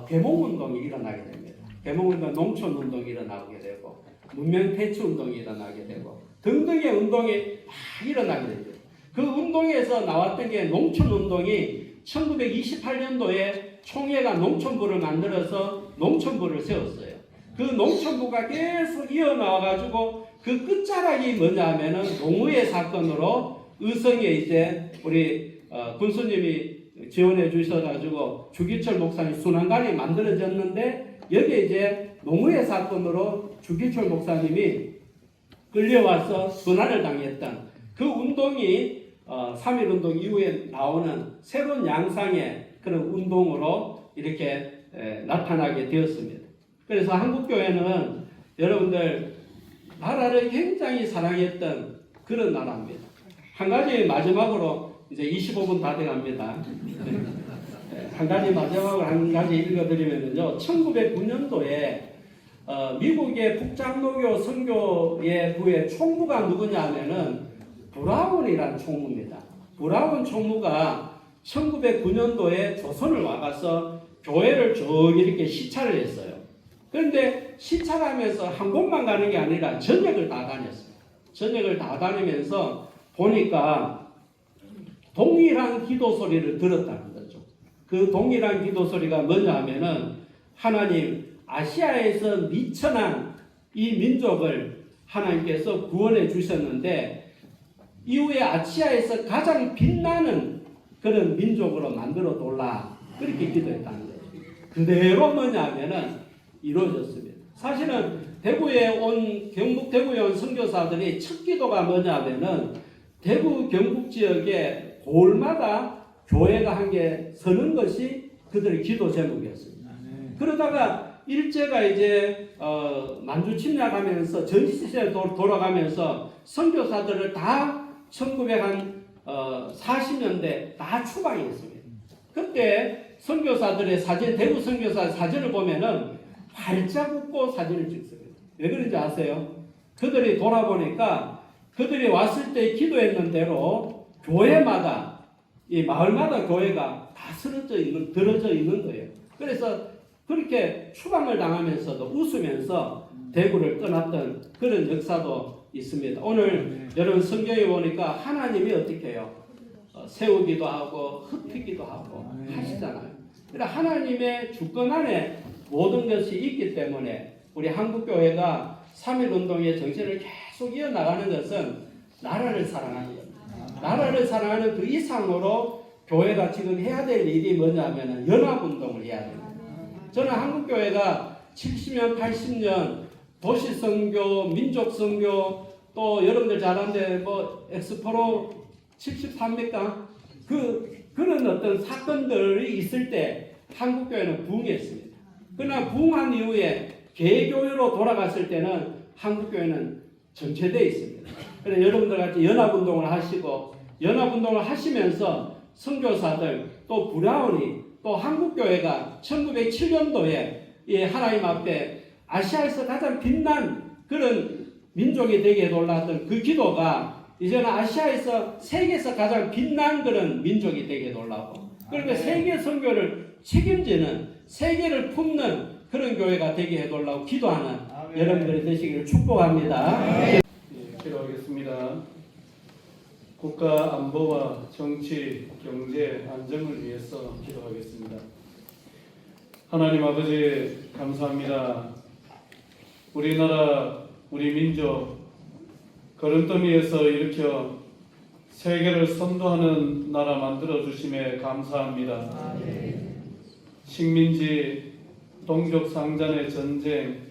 계몽운동이 일어나게 됩니다. 계몽운동, 농촌운동이 일어나게 되고 문명퇴치운동이 일어나게 되고 등등의 운동이 막 일어나게 되죠. 그 운동에서 나왔던 게 농촌운동이 1928년도에 총회가 농촌부를 만들어서 농촌부를 세웠어요. 그 농촌부가 계속 이어나와가지고 그 끝자락이 뭐냐면은 노무현 사건으로 의성에 이제 우리 군수님이 지원해 주셔가지고 주기철 목사님 순환관이 만들어졌는데 여기에 이제 노무현 사건으로 주기철 목사님이 끌려와서 순환을 당했던 그 운동이 3.1운동 이후에 나오는 새로운 양상의 그런 운동으로 이렇게 나타나게 되었습니다. 그래서 한국교회는 여러분들 나라를 굉장히 사랑했던 그런 나라입니다. 한 가지 마지막으로 이제 25분 다 돼갑니다. 한 가지 마지막으로 한 가지 읽어드리면요. 1909년도에 미국의 북장로교 선교회부의 총무가 누구냐면은 브라운이라는 총무입니다. 브라운 총무가 1909년도에 조선을 와가서 교회를 쭉 이렇게 시찰을 했어요. 그런데 시찰하면서 한 곳만 가는 게 아니라 전역을 다 다녔어요. 전역을 다 다니면서 보니까 동일한 기도 소리를 들었다는 거죠. 그 동일한 기도 소리가 뭐냐 하면은 하나님 아시아에서 미천한 이 민족을 하나님께서 구원해 주셨는데 이후에 아시아에서 가장 빛나는 그런 민족으로 만들어 달라 그렇게 기도했다는 거죠. 그대로 뭐냐면은 이루어졌습니다. 사실은 대구에 온 경북 대구에 온 선교사들이 첫 기도가 뭐냐면은 대구 경북 지역에 골마다 교회가 한 개 서는 것이 그들의 기도 제목이었습니다. 그러다가 일제가 이제 만주 침략하면서 전시시대에 돌아가면서 선교사들을 다 1940년대 다 추방했습니다. 그때 선교사들의 사진, 대구 선교사 사진을 보면은 활짝 웃고 사진을 찍습니다. 왜 그런지 아세요? 그들이 돌아보니까 그들이 왔을 때 기도했는 대로 교회마다 이 마을마다 교회가 다 들어져 있는 거예요. 그래서 그렇게 추방을 당하면서도 웃으면서 대구를 떠났던 그런 역사도 있습니다. 오늘 여러분 성경에 보니까 하나님이 어떻게 해요? 세우기도 하고 흩기도 하고 하시잖아요. 그러니까 하나님의 주권 안에 모든 것이 있기 때문에 우리 한국교회가 3.1운동의 정신을 계속 이어나가는 것은 나라를 사랑하는 겁니다. 나라를 사랑하는 그 이상으로 교회가 지금 해야 될 일이 뭐냐면 연합운동을 해야 됩니다. 저는 한국교회가 70년, 80년 도시선교, 민족선교 또 여러분들 잘 아는데 뭐 엑스포로 73입니까? 그런 어떤 사건들이 있을 때 한국교회는 부흥했습니다. 그러나 부흥한 이후에 개교회로 돌아갔을 때는 한국교회는 정체되어 있습니다. 그래서 여러분들 같이 연합운동을 하시고 연합운동을 하시면서 선교사들 또 브라운이 또 한국교회가 1907년도에 이 하나님 앞에 아시아에서 가장 빛난 그런 민족이 되게 해달라던 그 기도가 이제는 아시아에서 세계에서 가장 빛난 그런 민족이 되게 해달라고 그러니까 세계 선교를 책임지는 세계를 품는 그런 교회가 되게 해달라고 기도하는 여러분들이 되시기를 축복합니다. 예, 기도하겠습니다. 국가 안보와 정치, 경제, 안정을 위해서 기도하겠습니다. 하나님 아버지 감사합니다. 우리나라, 우리 민족 걸음더미에서 일으켜 세계를 선도하는 나라 만들어 주심에 감사합니다. 식민지, 동족 상잔의 전쟁,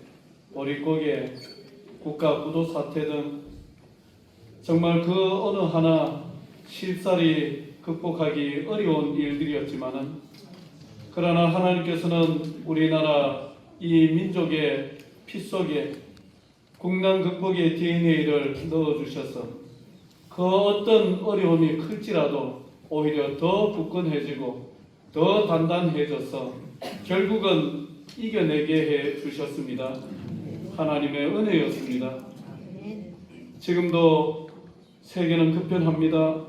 보릿고개, 국가 부도 사태 등 정말 그 어느 하나 쉽사리 극복하기 어려운 일들이었지만은 그러나 하나님께서는 우리나라 이 민족의 피 속에 국난 극복의 DNA를 넣어주셔서 그 어떤 어려움이 클지라도 오히려 더 굳건해지고 더 단단해져서 결국은 이겨내게 해 주셨습니다. 하나님의 은혜였습니다. 지금도 세계는 급변합니다.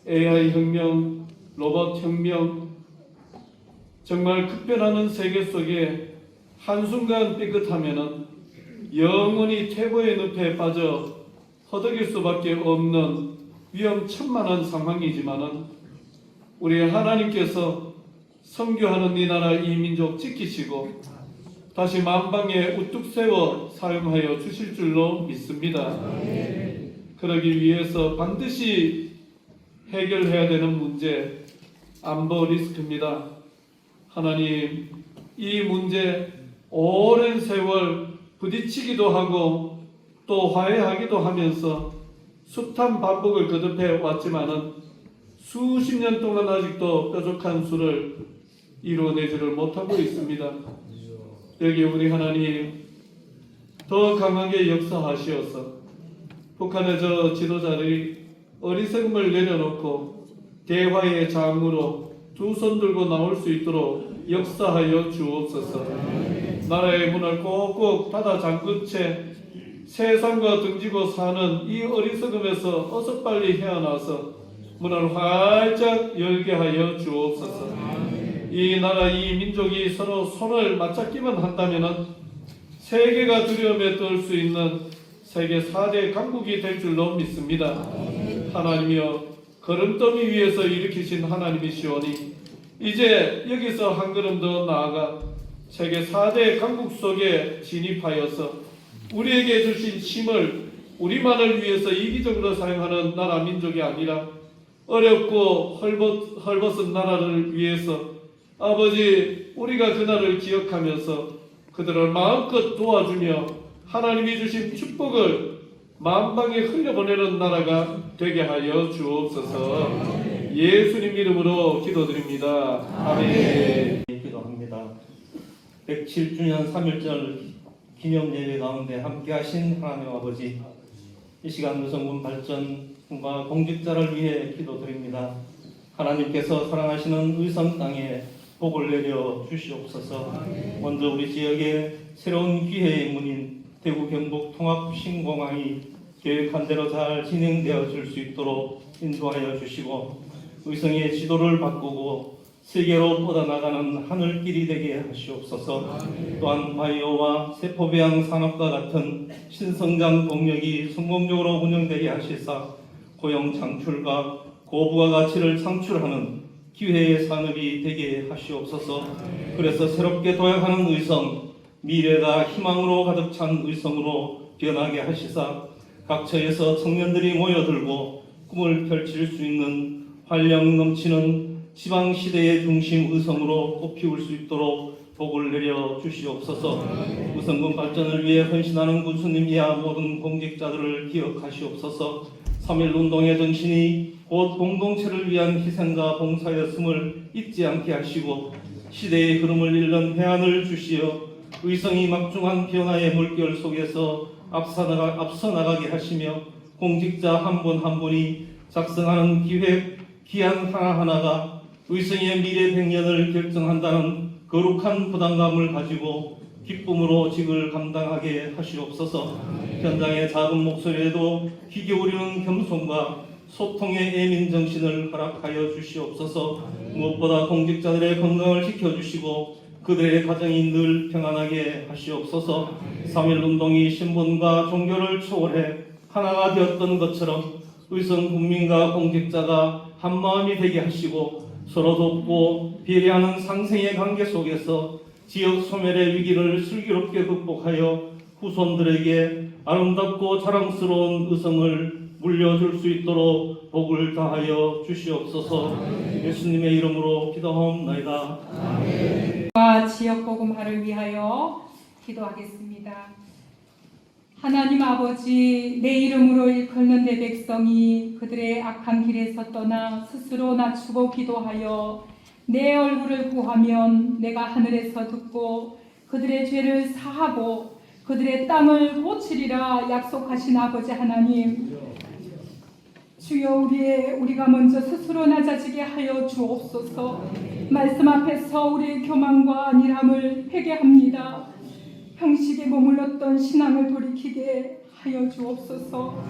AI 혁명, 로봇 혁명, 정말 급변하는 세계 속에 한순간 삐끗하면은 영원히 퇴보의 늪에 빠져 허덕일 수밖에 없는 위험천만한 상황이지만은 우리 하나님께서 선교하는 이 나라 이 민족 지키시고 다시 만방에 우뚝 세워 사용하여 주실 줄로 믿습니다. 그러기 위해서 반드시 해결해야 되는 문제, 안보 리스크입니다. 하나님, 이 문제 오랜 세월 부딪히기도 하고 또 화해하기도 하면서 숱한 반복을 거듭해 왔지만은 수십 년 동안 아직도 뾰족한 수를 이루어내지를 못하고 있습니다. 여기 우리 하나님 더 강하게 역사하시어서 북한의 저 지도자들이 어리석음을 내려놓고 대화의 장으로 두 손 들고 나올 수 있도록 역사하여 주옵소서. 나라의 문을 꼭꼭 닫아 잠근 채 세상과 등지고 사는 이 어리석음에서 어서 빨리 헤어나서 문을 활짝 열게 하여 주옵소서. 이 나라 이 민족이 서로 손을 맞잡기만 한다면 세계가 두려움에 떨 수 있는 세계 4대 강국이 될 줄로 믿습니다. 하나님이여 걸음더미 위에서 일으키신 하나님이시오니 이제 여기서 한 걸음 더 나아가 세계 4대 강국 속에 진입하여서 우리에게 주신 힘을 우리만을 위해서 이기적으로 사용하는 나라 민족이 아니라 어렵고 헐벗은 나라를 위해서 아버지 우리가 그날을 기억하면서 그들을 마음껏 도와주며 하나님이 주신 축복을 만방에 흘려보내는 나라가 되게 하여 주옵소서. 예수님 이름으로 기도드립니다. 아멘. 기도합니다. 107주년 3.1절 기념 예배 가운데 함께하신 하나님 아버지, 이 시간 의성군 발전과 공직자를 위해 기도드립니다. 하나님께서 사랑하시는 의성 땅에 복을 내려 주시옵소서. 먼저 우리 지역의 새로운 기회의 문인 대구 경북 통합 신공항이 계획한 대로 잘 진행되어질 수 있도록 인도하여 주시고 의성의 지도를 바꾸고 세계로 뻗어나가는 하늘길이 되게 하시옵소서. 또한 바이오와 세포배양 산업과 같은 신성장 동력이 성공적으로 운영되게 하시사 고용 창출과 고부가 가치를 창출하는 기회의 산업이 되게 하시옵소서. 그래서 새롭게 도약하는 의성, 미래가 희망으로 가득 찬 의성으로 변하게 하시사 각처에서 청년들이 모여들고 꿈을 펼칠 수 있는 활력 넘치는 지방시대의 중심 의성으로 꽃피울 수 있도록 복을 내려 주시옵소서. 의성군 발전을 위해 헌신하는 군수님 이하 모든 공직자들을 기억하시옵소서. 3.1운동의 정신이 곧 공동체를 위한 희생과 봉사였음을 잊지 않게 하시고 시대의 흐름을 잃는 해안을 주시어 의성이 막중한 변화의 물결 속에서 앞서 나가게 하시며 공직자 한 분 한 분이 작성하는 기한 하나하나가 의성의 미래 100년을 결정한다는 거룩한 부담감을 가지고 기쁨으로 직을 감당하게 하시옵소서. 현장의 작은 목소리에도 귀 기울이는 겸손과 소통의 예민 정신을 허락하여 주시옵소서. 무엇보다 공직자들의 건강을 지켜주시고 그들의 가정이 늘 평안하게 하시옵소서. 3.1운동이 신분과 종교를 초월해 하나가 되었던 것처럼 의성 국민과 공직자가 한마음이 되게 하시고 서로 돕고 배려하는 상생의 관계 속에서 지역 소멸의 위기를 슬기롭게 극복하여 후손들에게 아름답고 자랑스러운 의성을 물려줄 수 있도록 복을 다하여 주시옵소서. 예수님의 이름으로 기도하옵나이다. 지역 복음화를 위하여 기도하겠습니다. 하나님 아버지, 내 이름으로 일컫는 내 백성이 그들의 악한 길에서 떠나 스스로 낮추고 기도하여 내 얼굴을 구하면 내가 하늘에서 듣고 그들의 죄를 사하고 그들의 땅을 고치리라 약속하신 아버지 하나님, 주여 우리가 먼저 스스로 낮아지게 하여 주옵소서. 말씀 앞에서 우리의 교만과 안일함을 회개합니다. 형식에 머물렀던 신앙을 돌이키게 하여 주옵소서.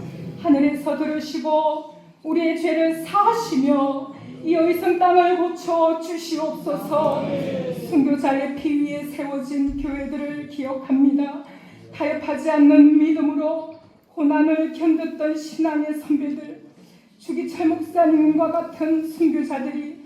하늘에서 들으시고 우리의 죄를 사하시며 이 의성 땅을 고쳐 주시옵소서. 순교자의 피 위에 세워진 교회들을 기억합니다. 타협하지 않는 믿음으로 고난을 견뎠던 신앙의 선배들, 주기철 목사님과 같은 순교자들이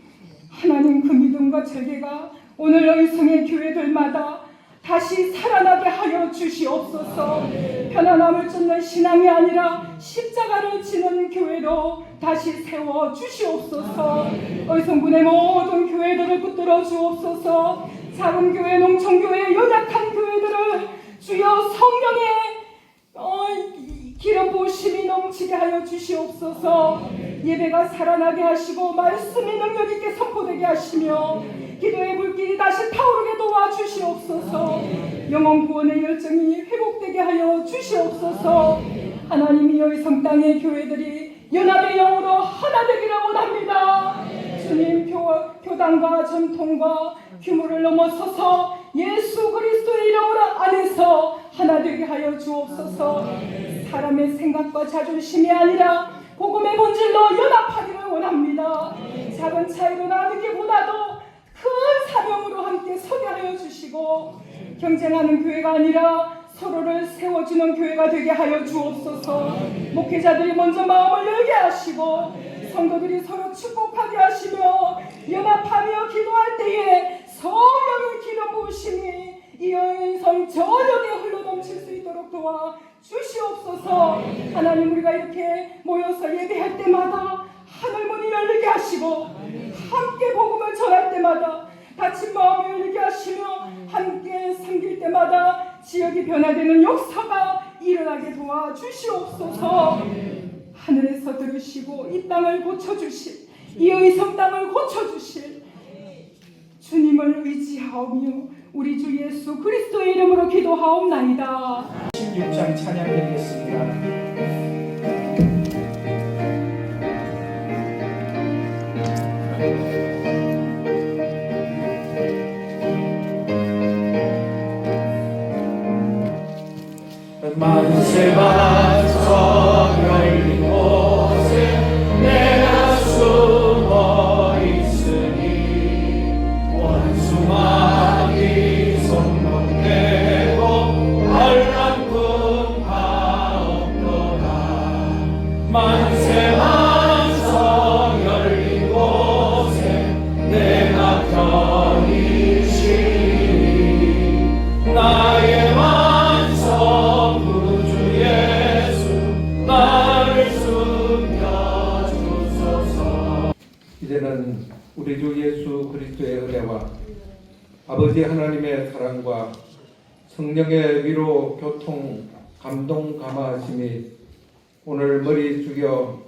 하나님 그 믿음과 절개가 오늘 의성의 교회들마다 다시 살아나게 하여 주시옵소서. 편안함을 쫓는 신앙이 아니라 십자가를 지는 교회로 다시 세워 주시옵소서. 의성군의 모든 교회들을 붙들어 주옵소서. 작은 교회, 농촌교회, 연약한 교회들을 주여 성령의 기름 부으심이 넘치게 하여 주시옵소서. 예배가 살아나게 하시고 말씀이 능력 있게 선포되게 하시며 기도의 불길이 다시 타오르게 도와주시옵소서. 영혼 구원의 열정이 회복되게 하여 주시옵소서. 하나님이 의성 땅의 교회들이 연합의 영으로 하나 되기를 원합니다. 주님, 교단과 전통과 규모를 넘어서서 예수 그리스도의 이름 안에서 하나 되게 하여 주옵소서. 사람의 생각과 자존심이 아니라 복음의 본질로 연합하기를 원합니다. 작은 차이로 나누기보다도 큰 사명으로 함께 서게 하여 주시고 경쟁하는 교회가 아니라 서로를 세워주는 교회가 되게 하여 주옵소서. 목회자들이 먼저 마음을 열게 하시고 성도들이 서로 축복하게 하시며 연합하며 기도할 때에 성령의 기름 부으심이 이 의성 저녁에 흘러넘칠 수 있도록 도와 주시옵소서. 하나님, 우리가 이렇게 모여서 예배할 때마다 하늘문이 열리게 하시고 함께 복음을 전할 때마다 다친 마음을 열리게 하시며 함께 섬길 때마다 지역이 변화되는 역사가 일어나게 도와주시옵소서. 하늘에서 들으시고 이 땅을 고쳐주실, 이 의성 땅을 고쳐주실 주님을 의지하오며 우리 주 예수 그리스도의 이름으로 기도하옵나이다. 16장 찬양 드리겠습니다. 만세 만성 열린 곳에 내가 숨어 있으니 원수마귀 손목대고 얼랑군 하옵도다. 만세 만성 열린 곳에 내가 편히 쉬니 나의 이제는 우리 주 예수 그리스도의 은혜와 아버지 하나님의 사랑과 성령의 위로, 교통, 감동, 감화하심이 오늘 머리 숙여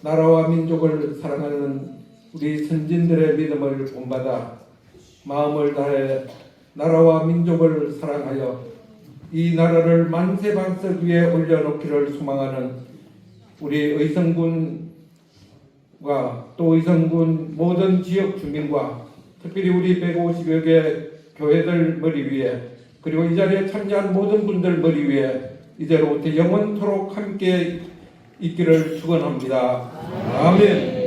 나라와 민족을 사랑하는 우리 선진들의 믿음을 본받아 마음을 다해 나라와 민족을 사랑하여 이 나라를 만세방석 위에 올려놓기를 소망하는 우리 의성군과 또 의성군 모든 지역 주민과 특별히 우리 150여 개 교회들 머리 위에 그리고 이 자리에 참여한 모든 분들 머리 위에 이제로부터 영원토록 함께 있기를 축원합니다. 아멘.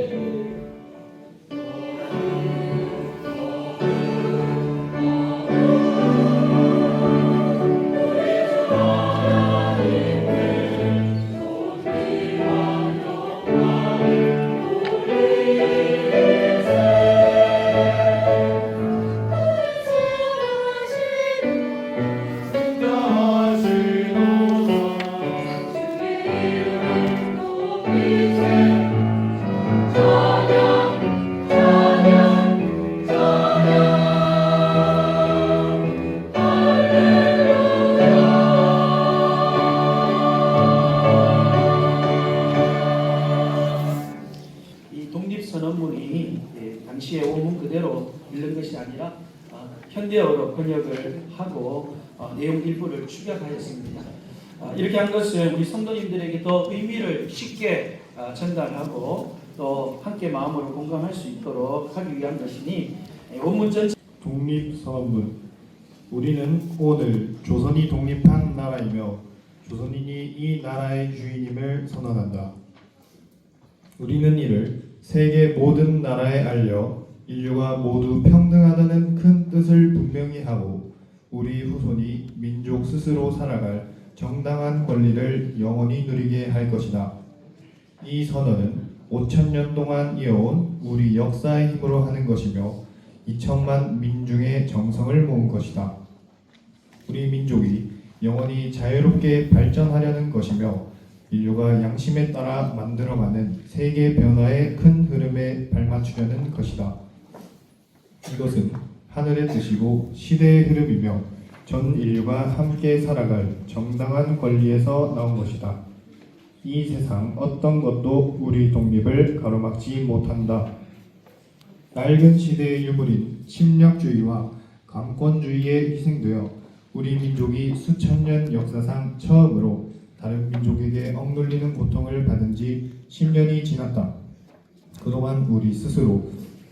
이 독립선언문이 당시의 원문 그대로 읽는 것이 아니라 현대어로 번역을 하고 내용 일부를 축약하였습니다. 이렇게 한 것은 우리 성도님들에게 더 의미를 쉽게 전달하고 또 함께 마음으로 공감할 수 있도록 하기 위한 것이니 원문 전체 독립선언문. 우리는 오늘 조선이 독립한 나라이며 조선인이 이 나라의 주인임을 선언한다. 우리는 이를 세계 모든 나라에 알려 인류가 모두 평등하다는 큰 뜻을 분명히 하고 우리 후손이 민족 스스로 살아갈 정당한 권리를 영원히 누리게 할 것이다. 이 선언은 5,000년 동안 이어온 우리 역사의 힘으로 하는 것이며 2천만 민중의 정성을 모은 것이다. 우리 민족이 영원히 자유롭게 발전하려는 것이며 인류가 양심에 따라 만들어가는 세계 변화의 큰 흐름에 발맞추려는 것이다. 이것은 하늘의 뜻이고 시대의 흐름이며 전 인류가 함께 살아갈 정당한 권리에서 나온 것이다. 이 세상 어떤 것도 우리 독립을 가로막지 못한다. 낡은 시대의 유물인 침략주의와 강권주의에 희생되어 우리 민족이 수천 년 역사상 처음으로 다른 민족에게 억눌리는 고통을 받은 지 10년이 지났다. 그동안 우리 스스로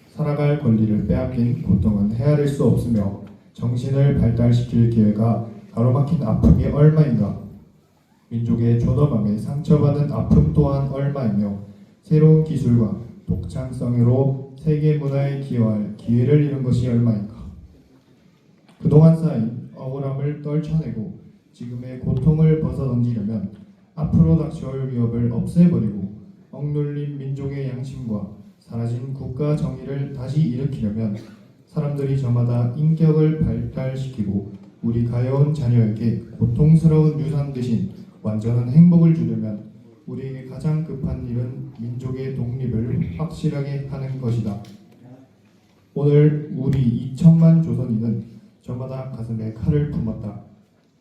살아갈 권리를 빼앗긴 고통은 헤아릴 수 없으며 정신을 발달시킬 기회가 가로막힌 아픔이 얼마인가. 민족의 존엄함에 상처받은 아픔 또한 얼마이며 새로운 기술과 독창성으로 세계 문화에 기여할 기회를 잃은 것이 얼마인가. 그동안 쌓인 억울함을 떨쳐내고 지금의 고통을 벗어던지려면 앞으로 닥쳐올 위협을 없애버리고 억눌린 민족의 양심과 사라진 국가 정의를 다시 일으키려면 사람들이 저마다 인격을 발달시키고 우리 가여운 자녀에게 고통스러운 유산 대신 완전한 행복을 주려면 우리에게 가장 급한 일은 민족의 독립을 확실하게 하는 것이다. 오늘 우리 2천만 조선인은 저마다 가슴에 칼을 품었다.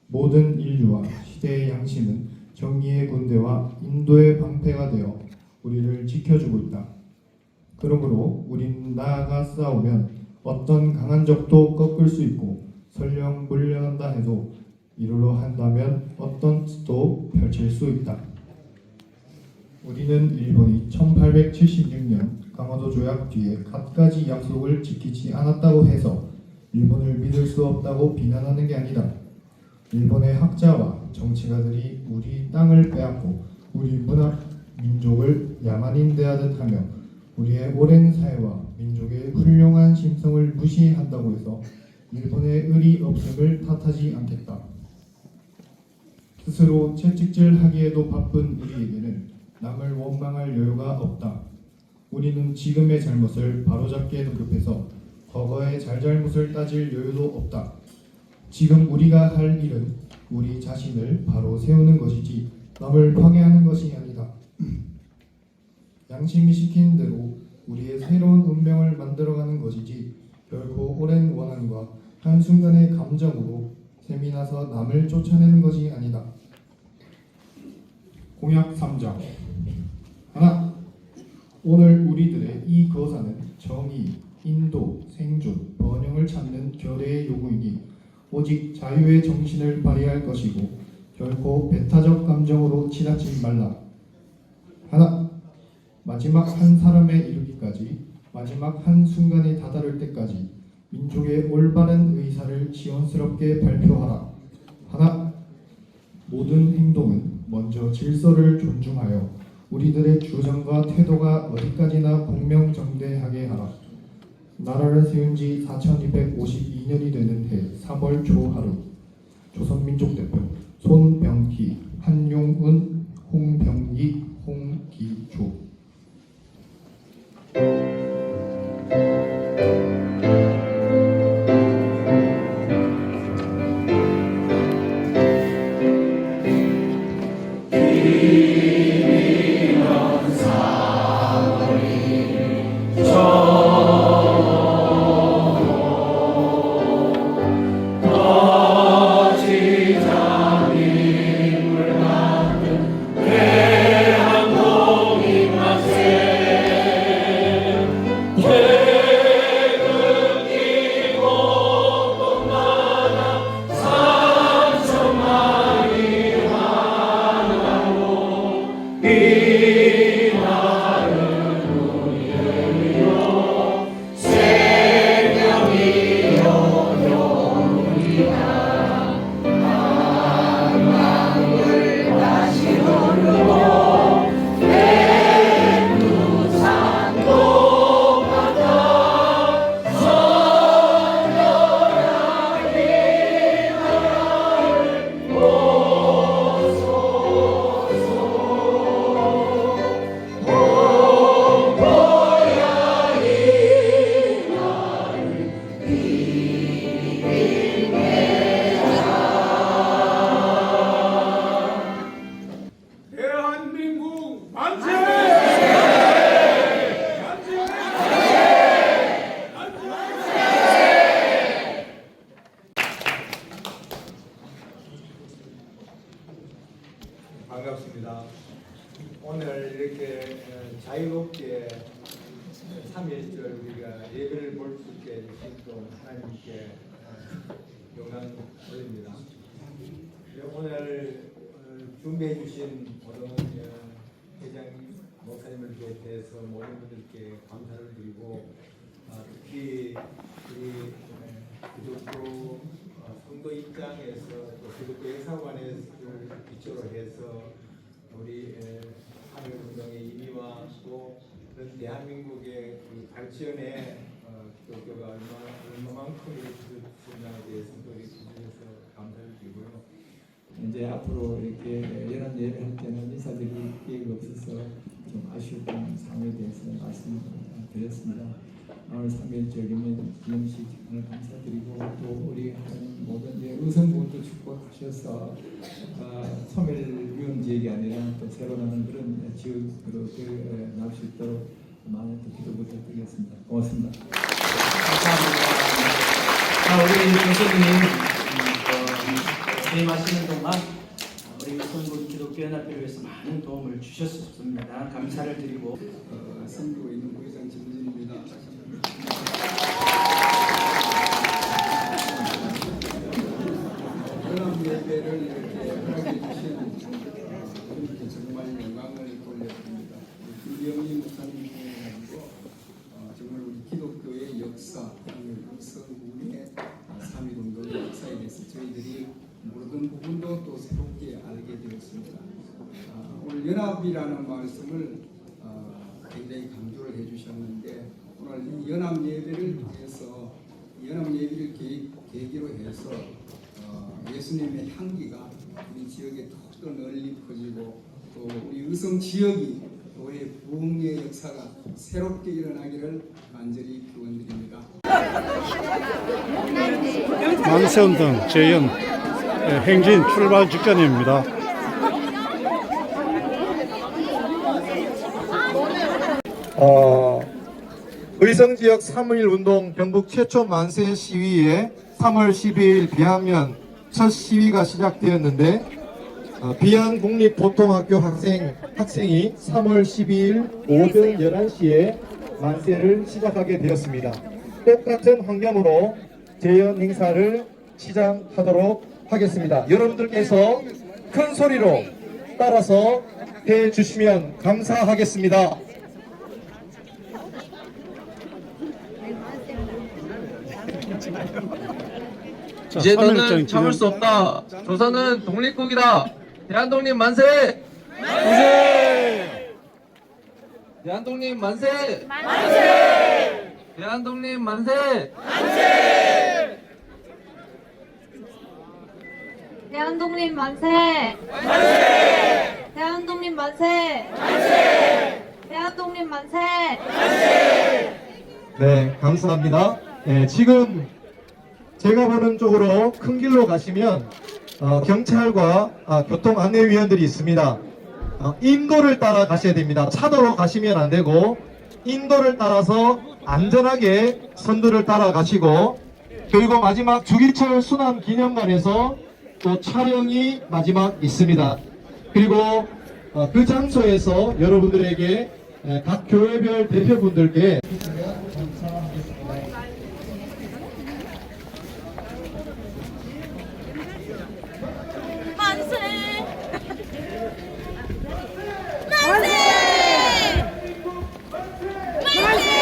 모든 인류와 시대의 양심은 정의의 군대와 인도의 방패가 되어 우리를 지켜주고 있다. 그러므로 우린 나아가 싸우면 어떤 강한 적도 꺾을 수 있고 설령 물러난다 해도 이루려 한다면 어떤 뜻도 펼칠 수 있다. 우리는 일본이 1876년 강화도 조약 뒤에 갖가지 약속을 지키지 않았다고 해서 일본을 믿을 수 없다고 비난하는 게 아니다. 일본의 학자와 정치가들이 우리 땅을 빼앗고 우리 문화, 민족을 야만인 대하듯 하며 우리의 오랜 사회와 민족의 훌륭한 심성을 무시한다고 해서 일본의 의리 없음을 탓하지 않겠다. 스스로 채찍질하기에도 바쁜 우리에게는 남을 원망할 여유가 없다. 우리는 지금의 잘못을 바로잡기에도 급해서 과거의 잘잘못을 따질 여유도 없다. 지금 우리가 할 일은 우리 자신을 바로 세우는 것이지 남을 방해하는 것이 아니다. 양심이 시킨 대로 우리의 새로운 운명을 만들어가는 것이지 결코 오랜 원한과 한순간의 감정으로 셈이 나서 남을 쫓아내는 것이 아니다. 공약 3장 하나, 오늘 우리들의 이 거사는 정의, 인도, 생존, 번영을 찾는 결의의 요구이니 오직 자유의 정신을 발휘할 것이고 결코 배타적 감정으로 지나치지 말라. 하나, 마지막 한 사람에 이르기까지, 마지막 한 순간에 다다를 때까지 민족의 올바른 의사를 지원스럽게 발표하라. 하나, 모든 행동은 먼저 질서를 존중하여 우리들의 주장과 태도가 어디까지나 공명정대하게 하라. 나라를 세운 지 4252년이 되는 해 3월 초 하루, 조선민족대표 손병희, 한용은, 홍병기, 홍기조. 반갑습니다. 오늘 이렇게 자유롭게 3.1절 우리가 예배를 볼 수 있게 해주신 또 하나님께 영광 올립니다. 오늘 준비해 주신 모든 회장 목사님을 비롯해서 모든 분들께 감사를 드리고 특히 우리 기독교 선거 입장에서 또 기독교 역사관을 기초로 해서 우리 3.1운동의 의미와 또 그런 대한민국의 그 발전에 기독교가 얼마만큼 이루어졌냐에 대해서 또 기도해서 감사를 드리고요. 이제 앞으로 이렇게 연합 예배할 때는 인사드릴 기회가 없어서 좀 아쉬웠던 상황에 대해서 말씀드렸습니다. 오늘 3.1절 기념식 오늘 감사드리고 또 우리 모든 의성부도 축복하셔서 소멸 지역이 아니라 또 새로 나는 그런 지역으로 나올 수 있도록 많은 또 기도 부탁드리겠습니다. 고맙습니다. 감사합니다. 우리 교수님 재임하시는 동안 우리 성군 기독교연합회를 위해서 많은 도움을 주셨습니다. 감사를 드리고 섬기고 있는 부회장 김진입니다. 연합 예배를 이렇게 허락해 주신 분께 정말 영광을 돌려드립니다. 김병희 목사님을 가지고 정말 우리 기독교의 역사, 성군의 3.1운동의 역사에 대해서 저희들이 모르던 부분도 또 새롭게 알게 되었습니다. 오늘 연합이라는 말씀을 굉장히 강조를 해주셨는데 오늘 이 연합 예배를 통해서 연합 예배를 계기로 해서 예수님의 향기가 우리 지역에 더 널리 퍼지고 또 우리 의성 지역이 교회 부흥의 역사가 새롭게 일어나기를 간절히 기원드립니다. 만세운동 재연 행진 출발 직전입니다. 의성지역 3.1운동 경북 최초 만세 시위에 3월 12일 비하면 첫 시위가 시작되었는데 비양국립보통학교 학생이 3월 12일 오전 11시에 만세를 시작하게 되었습니다. 똑같은 환경으로 재연 행사를 시작하도록 하겠습니다. 여러분들께서 큰 소리로 따라서 해주시면 감사하겠습니다. 이제 너는 참을 수 없다. 조선은 독립국이다. 대한독립 만세! 만세! 대한독립 만세! 만세! 대한독립 만세! 만세! 대한독립 만세! 만세! 대한독립 만세! 만세! 대한독립 만세! 만세! 네, 감사합니다. 지금 제가 보는 쪽으로 큰 길로 가시면 경찰과 교통 안내위원들이 있습니다. 인도를 따라 가셔야 됩니다. 차도로 가시면 안 되고 인도를 따라서 안전하게 선두를 따라가시고, 그리고 마지막 주기철 순환기념관에서 또 촬영이 마지막 있습니다. 그리고 그 장소에서 여러분들에게 각 교회별 대표분들께 만세! 만세!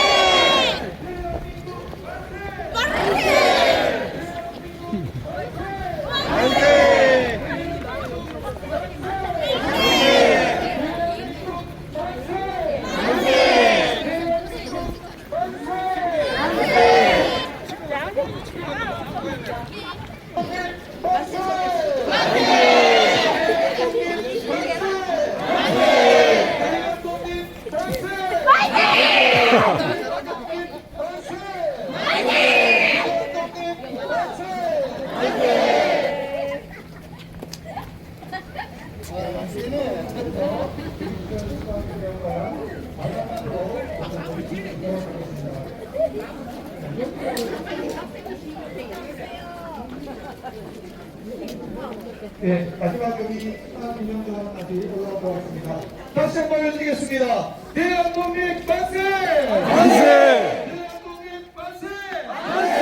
네, 마지막 여기 하나님영전까지 올라오도록 하겠습니다. 다시 한번 해드리겠습니다. 대한독립 만세! 만세! 대한독립 만세! 만세!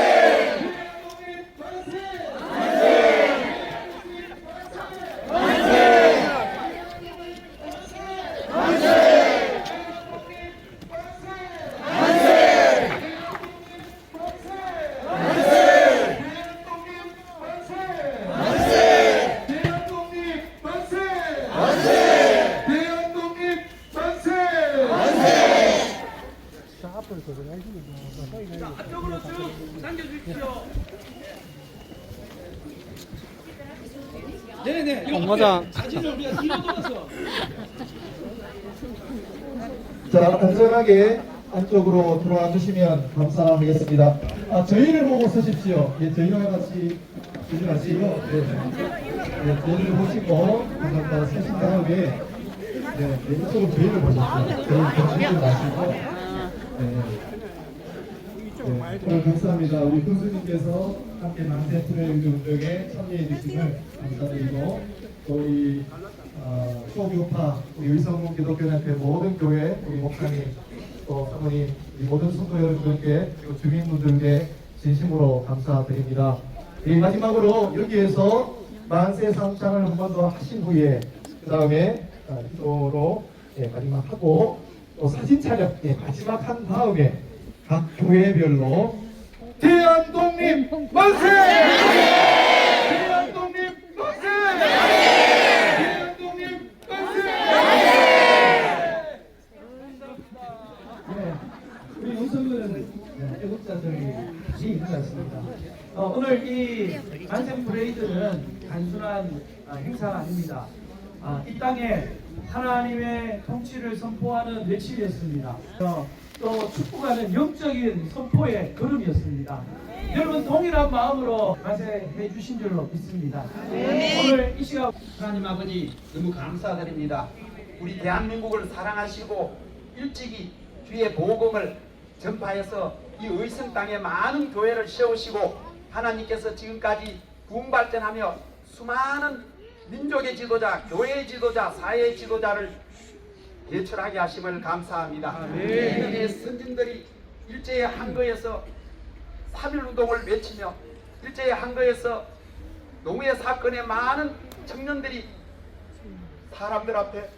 대한독립 만세! 만세! 만세! 앞쪽으로 쭉 당겨주십시오. 네네. 홍마장. 사진을 우리가 뒤로 돌아서. 자, 안전하게 안쪽으로 들어와 주시면 감사하겠습니다. 저희를 보고 서십시오. 예, 저희와 같이 주지 마시고, 저희를 보시고, 감사합니다. 서신 다음에, 이쪽으로 저희를 보십시오. 저희 보시지 마시고, 오늘 감사합니다. 우리 군수님께서 함께 만세 트레이드 참여해 주심을 감사드리고, 또 우리 소교파, 우리 의성군 기독교연합회 모든 교회, 우리 목사님, 또 사모님, 우리 모든 성도 여러분들께, 그리고 주민분들께 진심으로 감사드립니다. 마지막으로 여기에서 만세 상창을 한 번 더 하신 후에, 그 다음에 기도로 마지막 하고, 또 사진 촬영 마지막 한 다음에 각 교회별로 대한독립 만세! 대한독립 만세! 대한독립 만세! 우리 윤석열은 애국자들이 다시 일어났습니다. 오늘 이 만세 브레이드는 단순한 행사가 아닙니다. 이 땅에 하나님의 통치를 선포하는 외침이었습니다. 또 축복하는 영적인 선포의 걸음이었습니다. 여러분 동일한 마음으로 만세해 주신 줄로 믿습니다. 오늘 이 시간 하나님 아버지 너무 감사드립니다. 우리 대한민국을 사랑하시고 일찍이 주의 복음을 전파해서 이 의성 땅에 많은 교회를 세우시고 하나님께서 지금까지 부흥발전하며 수많은 민족의 지도자, 교회의 지도자, 사회의 지도자를 예철하게 하심을 감사합니다. 이전에 선진들이 일제의 한거에서 3.1운동을 외치며 일제의 한거에서 노무현 사건에 많은 청년들이 사람들 앞에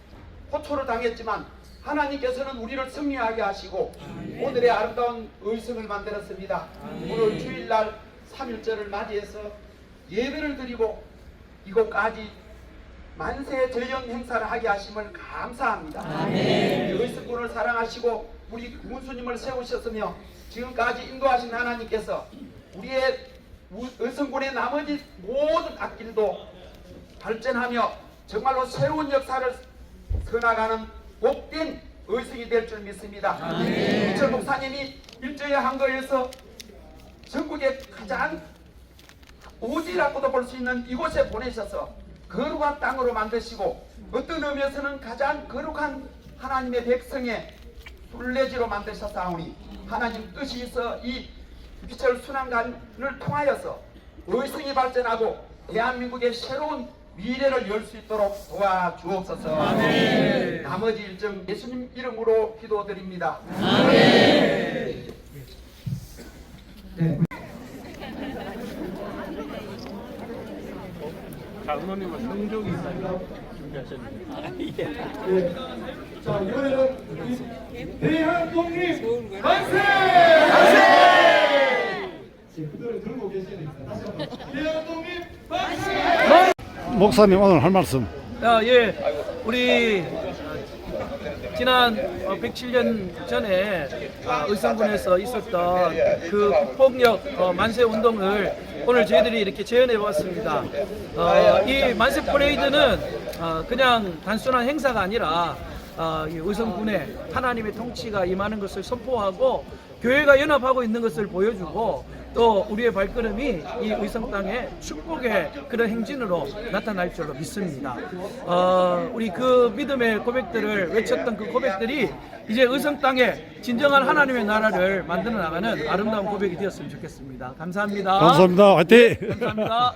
호초를 당했지만 하나님께서는 우리를 승리하게 하시고 오늘의 아름다운 의성을 만들었습니다. 오늘 주일날 3.1절을 맞이해서 예배를 드리고 이곳까지 만세 전령 행사를 하게 하심을 감사합니다. 우리 의성군을 사랑하시고 우리 군수님을 세우셨으며 지금까지 인도하신 하나님께서 우리의 의성군의 나머지 모든 앞길도 발전하며 정말로 새로운 역사를 서나가는 복된 의성이 될 줄 믿습니다. 이철 목사님이 일제의 한거에서 전국의 가장 오지라고도 볼 수 있는 이곳에 보내셔서 거룩한 땅으로 만드시고 어떤 의미에서는 가장 거룩한 하나님의 백성의 순례지로 만드셨사오니 하나님 뜻이 있어 이 비철 순환관을 통하여서 의성이 발전하고 대한민국의 새로운 미래를 열 수 있도록 도와주옵소서. 나머지 일정 예수님 이름으로 기도드립니다. 장로님은 성족이 있다고 준비하셨는데. 자, 이번에는 우리 대한독립 만세! 지금 그대로 들고 계셔야 됩니다. 다시 한번 대한독립 만세! 목사님 오늘 할 말씀. 예, 우리 지난 107년 전에 의성군에서 있었던 그 폭력 만세 운동을 오늘 저희들이 이렇게 재현해 보았습니다. 이 만세 퍼레이드는 그냥 단순한 행사가 아니라 이 의성군에 하나님의 통치가 임하는 것을 선포하고 교회가 연합하고 있는 것을 보여주고 또 우리의 발걸음이 이 의성 땅의 축복의 그런 행진으로 나타날 줄로 믿습니다. 우리 그 믿음의 고백들을 외쳤던 그 고백들이 이제 의성 땅에 진정한 하나님의 나라를 만들어 나가는 아름다운 고백이 되었으면 좋겠습니다. 감사합니다. 감사합니다. 화이팅! 감사합니다.